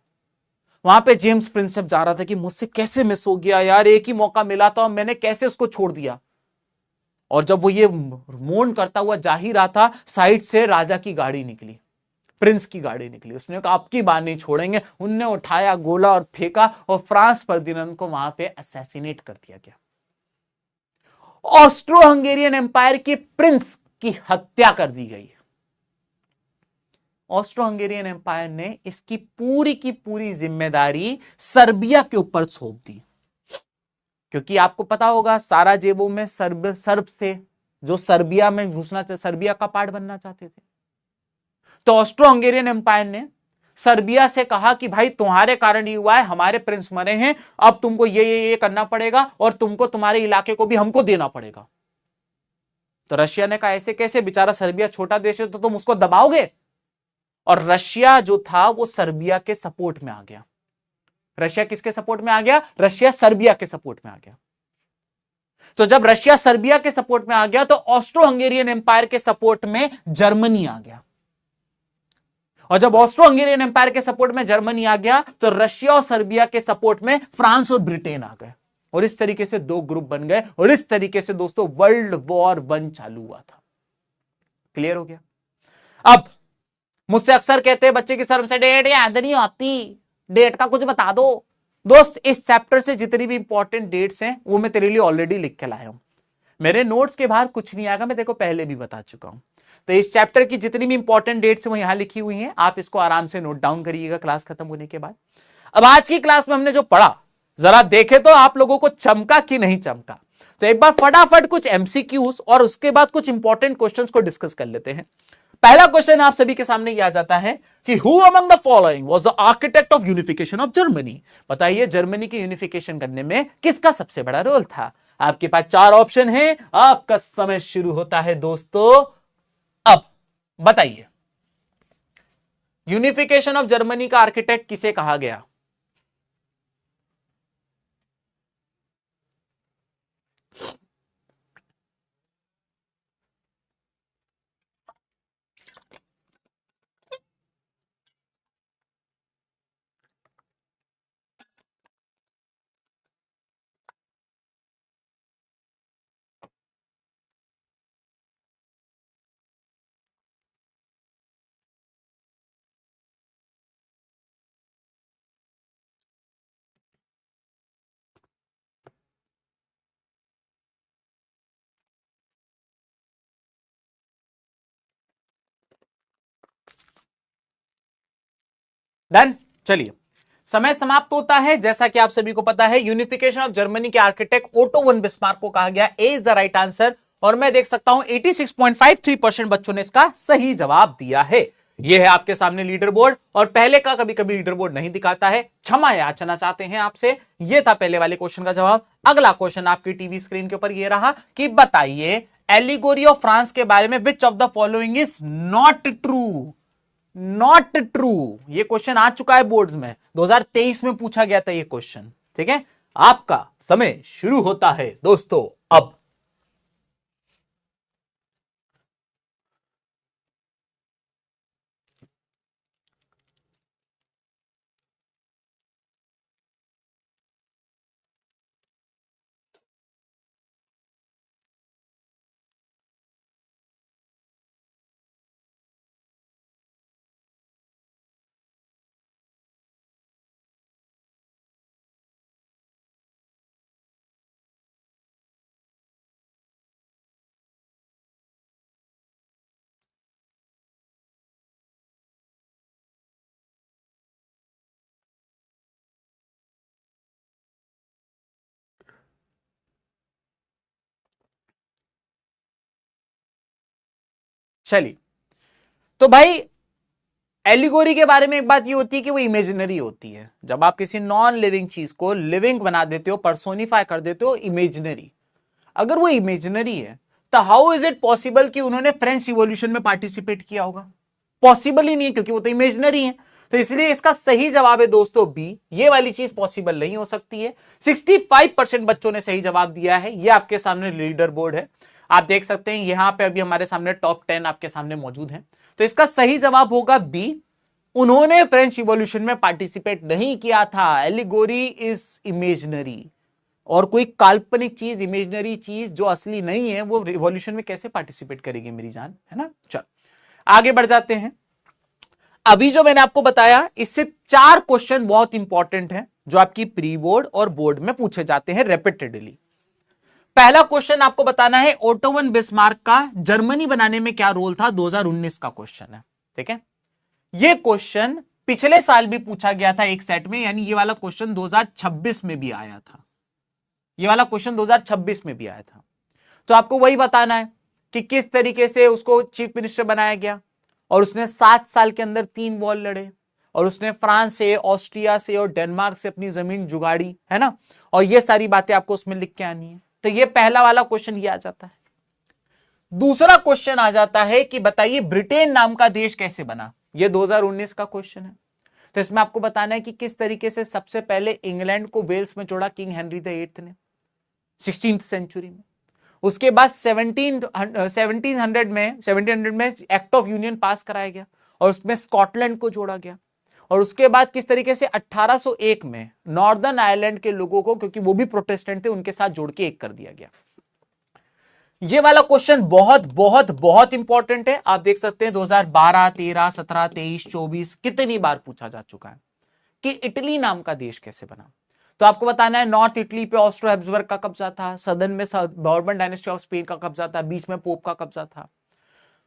वहां पे जेम्स प्रिंसेप जा रहा था कि मुझसे कैसे मिस हो गया यार, एक ही मौका मिला था और मैंने कैसे उसको छोड़ दिया। और जब वो ये मोन करता हुआ जा ही रहा था, साइड से राजा की गाड़ी निकली, प्रिंस की गाड़ी निकली। उसने कहा आपकी बात नहीं छोड़ेंगे। उनने उठाया गोला और फेंका, और फ्रांस फर्डिनांड को वहां पे असैसिनेट कर दिया गया। ऑस्ट्रो हंगेरियन एम्पायर के प्रिंस की हत्या कर दी गई। ऑस्ट्रो हंगेरियन एम्पायर ने इसकी पूरी की पूरी जिम्मेदारी सर्बिया के ऊपर सौंप दी। क्योंकि आपको पता होगा साराजेवो में सर्ब थे जो सर्बिया में घुसना, सर्बिया का पार्ट बनना चाहते थे। तो ऑस्ट्रो हंगेरियन एम्पायर ने सर्बिया से कहा कि भाई तुम्हारे कारण ही हुआ है, हमारे प्रिंस मरे हैं, अब तुमको ये करना पड़ेगा और तुमको तुम्हारे इलाके को भी हमको देना पड़ेगा। तो रशिया ने कहा ऐसे कैसे, बेचारा सर्बिया छोटा देश है तो तुम उसको दबाओगे। और रशिया जो था वो सर्बिया के सपोर्ट में आ गया। रशिया किसके सपोर्ट में आ गया? रशिया सर्बिया के सपोर्ट में आ गया। तो जब रशिया सर्बिया के सपोर्ट में आ गया तो ऑस्ट्रो हंगेरियन एम्पायर के सपोर्ट में जर्मनी आ गया। और जब ऑस्ट्रो हंगेरियन एम्पायर के सपोर्ट में जर्मनी आ गया तो रशिया और सर्बिया के सपोर्ट में फ्रांस और ब्रिटेन आ गए। और इस तरीके से दो ग्रुप बन गए और इस तरीके से दोस्तों वर्ल्ड वॉर 1 चालू हुआ था। क्लियर हो गया? अब मुझसे अक्सर कहते हैं बच्चे की शर्म से डेट याद नहीं आती, डेट का कुछ बता दो। दोस्त इस चैप्टर से जितनी भी इंपॉर्टेंट डेट्स हैं वो मैं तेरे लिए ऑलरेडी लिख के लाया हूं। मेरे नोट्स के बाहर कुछ नहीं आएगा, मैं देखो पहले भी बता चुका हूं। तो इस चैप्टर की जितनी भी इंपॉर्टेंट डेट्स हैं वो यहां लिखी हुई हैं, आप इसको आराम से नोट डाउन करिएगा क्लास खत्म होने के बाद। अब आज की क्लास में हमने जो पढ़ा जरा देखे तो आप लोगों को चमका कि नहीं चमका। तो एक बार फटाफट कुछ एमसीक्यूज और उसके बाद कुछ इंपॉर्टेंट क्वेश्चंस को डिस्कस कर लेते हैं। पहला क्वेश्चन आप सभी के सामने ये आ जाता है कि who among the following was the architect of unification of Germany. बताइए जर्मनी की यूनिफिकेशन करने में किसका सबसे बड़ा रोल था? आपके पास 4 ऑप्शन है, आपका समय शुरू होता है दोस्तों अब। बताइए यूनिफिकेशन ऑफ जर्मनी का आर्किटेक्ट किसे कहा गया? डन। चलिए समय समाप्त होता है। जैसा कि आप सभी को पता है यूनिफिकेशन ऑफ जर्मनी के आर्किटेक्ट ओटो वन बिस्मार्क को कहा गया। ए इज द राइट आंसर और मैं देख सकता हूं 86.53% बच्चों ने इसका सही जवाब दिया है। यह है आपके सामने लीडर बोर्ड और पहले का कभी कभी लीडर बोर्ड नहीं दिखाता है, क्षमा याचना चाहते हैं आपसे। यह था पहले वाले क्वेश्चन का जवाब। अगला क्वेश्चन आपकी टीवी स्क्रीन के ऊपर यह रहा कि बताइए एलिगोरी ऑफ फ्रांस के बारे में which of the following is not true. Not true ये क्वेश्चन आ चुका है बोर्ड्स में, 2023 में पूछा गया था ये क्वेश्चन। ठीक है, आपका समय शुरू होता है दोस्तों अब। चलिए तो भाई एलिगोरी के बारे में एक बात ये होती है कि वो इमेजिनरी होती है। जब आप किसी नॉन लिविंग चीज को लिविंग बना देते हो, पर्सोनिफाई कर देते हो, इमेजिनरी। अगर वो इमेजिनरी है तो हाउ इज इट पॉसिबल कि उन्होंने फ्रेंच रिवॉल्यूशन में पार्टिसिपेट किया होगा? पॉसिबल ही नहीं है क्योंकि वो तो इमेजिनरी है। तो इसलिए इसका सही जवाब है दोस्तों बी, ये वाली चीज पॉसिबल नहीं हो सकती है। 65% बच्चों ने सही जवाब दिया है। ये आपके सामने लीडर बोर्ड है, आप देख सकते हैं यहां पे अभी हमारे सामने टॉप 10 आपके सामने मौजूद है। तो इसका सही जवाब होगा बी, उन्होंने फ्रेंच रिवॉल्यूशन में पार्टिसिपेट नहीं किया था। एलिगोरी इज इमेजिनरी, और कोई काल्पनिक चीज, इमेजिनरी चीज जो असली नहीं है वो रिवॉल्यूशन में कैसे पार्टिसिपेट करेगी मेरी जान, है ना। चल आगे बढ़ जाते हैं। अभी जो मैंने आपको बताया इससे 4 क्वेश्चन बहुत इंपॉर्टेंट हैं जो आपकी प्री बोर्ड और बोर्ड में पूछे जाते हैं रिपीटेडली। पहला क्वेश्चन आपको बताना है ओटो वन बिस्मार्क का जर्मनी बनाने में क्या रोल था, 2019 का क्वेश्चन है। ठीक है, यह क्वेश्चन पिछले साल भी पूछा गया था एक सेट में, यानी ये वाला क्वेश्चन 2026 में भी आया था। ये वाला क्वेश्चन 2026 में भी आया था। तो आपको वही बताना है कि किस तरीके से उसको चीफ मिनिस्टर बनाया गया और उसने 7 साल के अंदर 3 वॉर लड़े और उसने फ्रांस से, ऑस्ट्रिया से और डेनमार्क से अपनी जमीन जुगाड़ी, है ना। और ये सारी बातें आपको उसमें लिख के आनी है। तो ये पहला वाला क्वेश्चन ये आ जाता है। दूसरा क्वेश्चन आ जाता है कि बताइए ब्रिटेन नाम का देश कैसे बना। ये 2019 का क्वेश्चन है। तो इसमें आपको बताना है कि किस तरीके से सबसे पहले इंग्लैंड को वेल्स में जोड़ा किंग हेनरी द 8th ने 16th सेंचुरी में। उसके बाद 1700 में एक्ट ऑफ यूनियन पास कराया गया और उसमें स्कॉटलैंड को जोड़ा गया। और उसके बाद किस तरीके से 1801 में नॉर्दर्न आयरलैंड के लोगों को, क्योंकि वो भी प्रोटेस्टेंट थे, उनके साथ जोड़ के एक कर दिया गया। ये वाला क्वेश्चन बहुत बहुत बहुत इंपॉर्टेंट है। आप देख सकते हैं 2012, 13, 17, 23, 24 कितनी बार पूछा जा चुका है कि इटली नाम का देश कैसे बना। तो आपको बताना है नॉर्थ इटली पे ऑस्ट्रो हैब्सबर्ग का कब्जा था, सदर्न में बॉर्बन डायनेस्टी ऑफ स्पेन का कब्जा था, बीच में पोप का कब्जा था।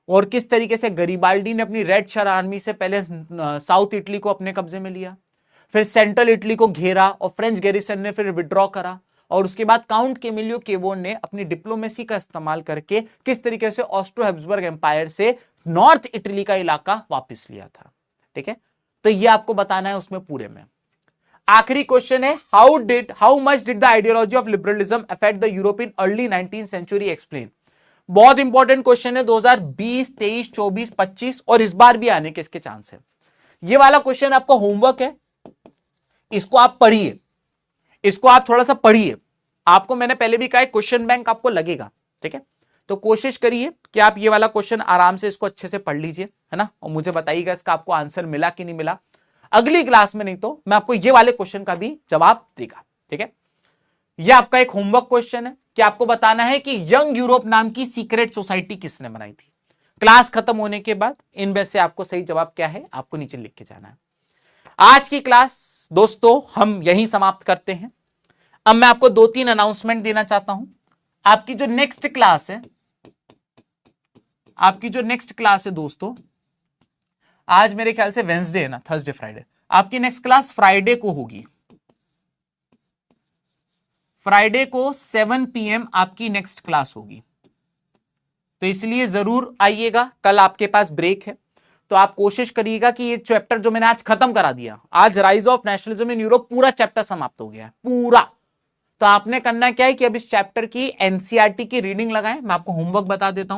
और किस तरीके से गरिबाल्डी ने अपनी रेड शर आर्मी से पहले साउथ इटली को अपने कब्जे में लिया, फिर सेंट्रल इटली को घेरा और फ्रेंच गैरिसन ने फिर विड्रॉ करा। और उसके बाद काउंट केमिलियो केवोन ने अपनी डिप्लोमेसी का इस्तेमाल करके किस तरीके से ऑस्ट्रो हैब्सबर्ग एम्पायर से नॉर्थ इटली का इलाका वापस लिया था। ठीक है, तो ये आपको बताना है उसमें पूरे में। आखिरी क्वेश्चन है how much did the ideology of liberalism affect the Europe in early 19th century, explain. बहुत इंपॉर्टेंट क्वेश्चन है 2020, 23, 24, 25 और इस बार भी आने के इसके चांस है। ये वाला क्वेश्चन आपका होमवर्क है, इसको आप पढ़िए, इसको आप थोड़ा सा पढ़िए। आपको मैंने पहले भी कहा क्वेश्चन बैंक आपको लगेगा। ठीक है, तो कोशिश करिए कि आप ये वाला क्वेश्चन आराम से इसको अच्छे से पढ़ लीजिए, है ना। और मुझे बताइएगा इसका आपको आंसर मिला कि नहीं मिला अगली क्लास में, नहीं तो मैं आपको ये वाले क्वेश्चन का भी जवाब देगा। ठीक है, ये आपका एक होमवर्क क्वेश्चन है कि आपको बताना है कि यंग यूरोप नाम की सीक्रेट सोसाइटी किसने बनाई थी। क्लास खत्म होने के बाद इनमें से आपको सही जवाब क्या है आपको नीचे लिख के जाना है। आज की क्लास दोस्तों हम यहीं समाप्त करते हैं। अब मैं आपको 2-3 अनाउंसमेंट देना चाहता हूं। आपकी जो नेक्स्ट क्लास है दोस्तों, आज मेरे ख्याल से वेंसडे है ना, थर्सडे फ्राइडे, आपकी नेक्स्ट क्लास फ्राइडे को होगी। फ्राइडे को 7 PM आपकी नेक्स्ट क्लास होगी। तो इसलिए जरूर आइएगा। कल आपके पास ब्रेक है, तो आप कोशिश करिएगा कि ये चैप्टर जो मैंने आज खत्म करा दिया, आज rise of nationalism in Europe पूरा चैप्टर समाप्त हो गया है पूरा। तो आपने करना क्या है कि अब इस चैप्टर की एनसीईआरटी की रीडिंग लगाएं। मैं आपको होमवर्क बता देता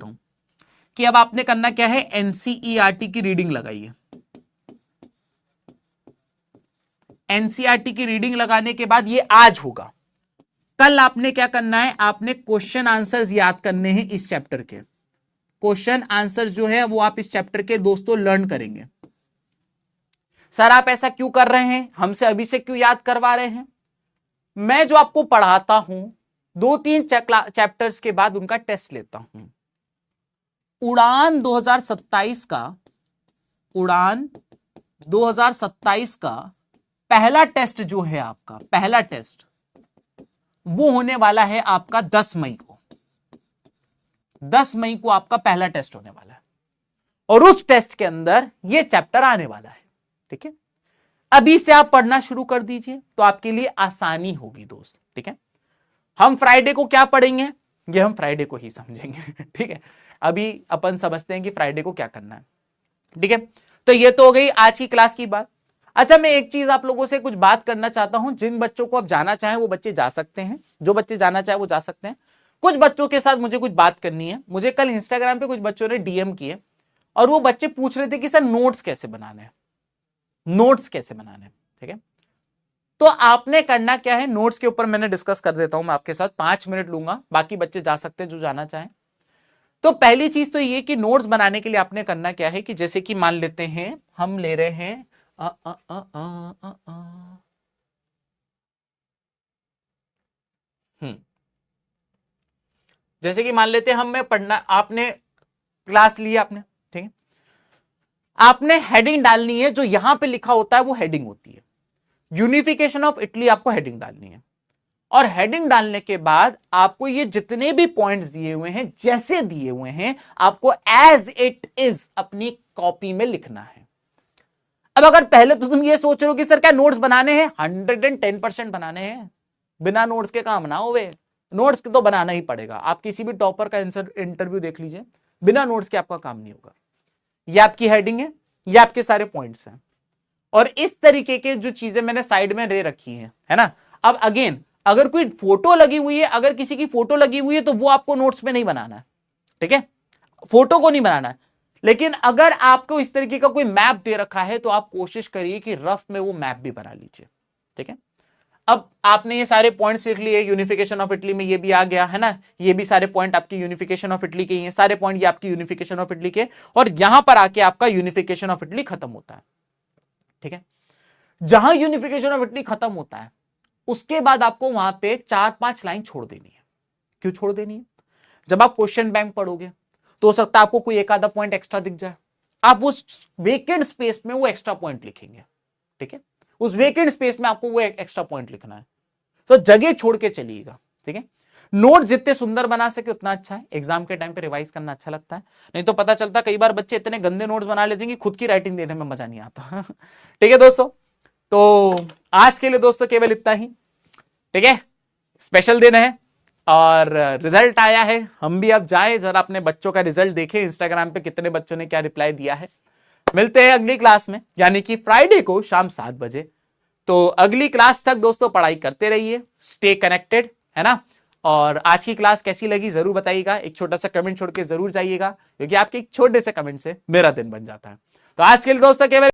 हूं कि अब आपने करना क्या है, एनसीईआरटी की रीडिंग लगाइए। एनसीईआरटी की रीडिंग लगाने के बाद ये आज होगा। कल आपने क्या करना है, आपने क्वेश्चन आंसर्स याद करने हैं इस चैप्टर के। क्वेश्चन आंसर जो है वो आप इस चैप्टर के दोस्तों लर्न करेंगे। सर आप ऐसा क्यों कर रहे हैं, हमसे अभी से क्यों याद करवा रहे हैं। मैं जो आपको पढ़ाता हूं 2-3 चैप्टर्स के बाद उनका टेस्ट लेता हूं। उड़ान 2027 का पहला टेस्ट जो है आपका, पहला टेस्ट वो होने वाला है आपका 10 मई को। 10 मई को आपका पहला टेस्ट होने वाला है और उस टेस्ट के अंदर ये चैप्टर आने वाला है। ठीक है, अभी से आप पढ़ना शुरू कर दीजिए तो आपके लिए आसानी होगी दोस्त। ठीक है, हम फ्राइडे को क्या पढ़ेंगे ये हम फ्राइडे को ही समझेंगे। ठीक है, अभी अपन समझते हैं कि फ्राइडे को क्या करना है। ठीक है, तो ये तो हो गई आज की क्लास की बात। अच्छा, मैं एक चीज आप लोगों से कुछ बात करना चाहता हूं। जिन बच्चों को अब जाना चाहें वो बच्चे जा सकते हैं, जो बच्चे जाना चाहे वो जा सकते हैं। कुछ बच्चों के साथ मुझे कुछ बात करनी है। मुझे कल इंस्टाग्राम पे कुछ बच्चों ने डीएम किए और वो बच्चे पूछ रहे थे कि सर नोट्स कैसे बनाने हैं, ठीक है, तो आपने करना क्या है, नोट्स के ऊपर मैंने डिस्कस कर देता हूं मैं आपके साथ, 5 मिनट लूंगा, बाकी बच्चे जा सकते हैं जो जाना चाहें। तो पहली चीज तो ये कि नोट्स बनाने के लिए आपने करना क्या है कि जैसे कि मान लेते हैं हम ले रहे हैं जैसे कि मान लेते हैं हम में पढ़ना, आपने क्लास लिया आपने, ठीक है, आपने हेडिंग डालनी है। जो यहां पे लिखा होता है वो हेडिंग होती है। यूनिफिकेशन ऑफ इटली आपको हेडिंग डालनी है और हेडिंग डालने के बाद आपको ये जितने भी पॉइंट्स दिए हुए हैं, जैसे दिए हुए हैं, आपको एज इट इज अपनी कॉपी में लिखना है। अब अगर पहले तो तुम ये सोच रहे हो कि सर क्या नोट्स बनाने हैं, 110% बनाने हैं, बिना नोट्स के काम ना होवे, नोट्स के तो बनाना ही पड़ेगा। आप किसी भी टॉपर का इंटरव्यू देख लीजिए, बिना नोट्स के आपका काम नहीं होगा। ये आपकी हेडिंग है, ये आपके सारे पॉइंट्स हैं, और इस तरीके के जो चीजें मैंने साइड में दे रखी हैं, है ना। अब अगेन अगर कोई फोटो लगी हुई है, अगर किसी की फोटो लगी हुई है तो वो आपको नोट्स में नहीं बनाना है, ठीक है, फोटो को नहीं बनाना है। लेकिन अगर आपको इस तरीके का कोई मैप दे रखा है तो आप कोशिश करिए कि रफ में वो मैप भी बना लीजिए, ठीक है। अब आपने ये सारे पॉइंट्स लिख लिए, यूनिफिकेशन ऑफ इटली में ये भी आ गया, है ना, ये भी सारे पॉइंट आपकी यूनिफिकेशन ऑफ इटली के ही हैं, सारे पॉइंट ये आपकी यूनिफिकेशन ऑफ इटली के, और यहां पर आके आपका यूनिफिकेशन ऑफ इटली खत्म होता है, ठीक है। जहां यूनिफिकेशन ऑफ इटली खत्म होता है उसके बाद आपको वहां पे 4-5 लाइन छोड़ देनी है। क्यों छोड़ देनी है? जब आप क्वेश्चन बैंक पढ़ोगे तो हो सकता है आपको कोई एक आधा पॉइंट एक्स्ट्रा दिख जाए, आप उस वेकेंट स्पेस में वो एक्स्ट्रा पॉइंट लिखेंगे, ठीक है, उस वेकेंट स्पेस में आपको वो एक्स्ट्रा पॉइंट लिखना है, तो जगह छोड़ के चलिएगा, ठीक है। नोट जितने सुंदर बना सके उतना अच्छा है, एग्जाम के टाइम पे रिवाइज करना अच्छा लगता है, नहीं तो पता चलता कई बार बच्चे इतने गंदे नोट्स बना लेते हैं कि खुद की राइटिंग देने में मजा नहीं आता। ठीक है दोस्तों, तो आज के लिए दोस्तों केवल इतना ही, ठीक है। स्पेशल दिन है और रिजल्ट आया है, हम भी अब जाएं जरा अपने बच्चों का रिजल्ट देखें, इंस्टाग्राम पे कितने बच्चों ने क्या रिप्लाई दिया है। मिलते हैं अगली क्लास में, यानी कि फ्राइडे को शाम 7 बजे। तो अगली क्लास तक दोस्तों पढ़ाई करते रहिए, स्टे कनेक्टेड, है ना। और आज की क्लास कैसी लगी जरूर बताइएगा, एक छोटा सा कमेंट छोड़ के जरूर जाइएगा, क्योंकि आपके एक छोटे से कमेंट से मेरा दिन बन जाता है। तो आज के लिए दोस्तों केवल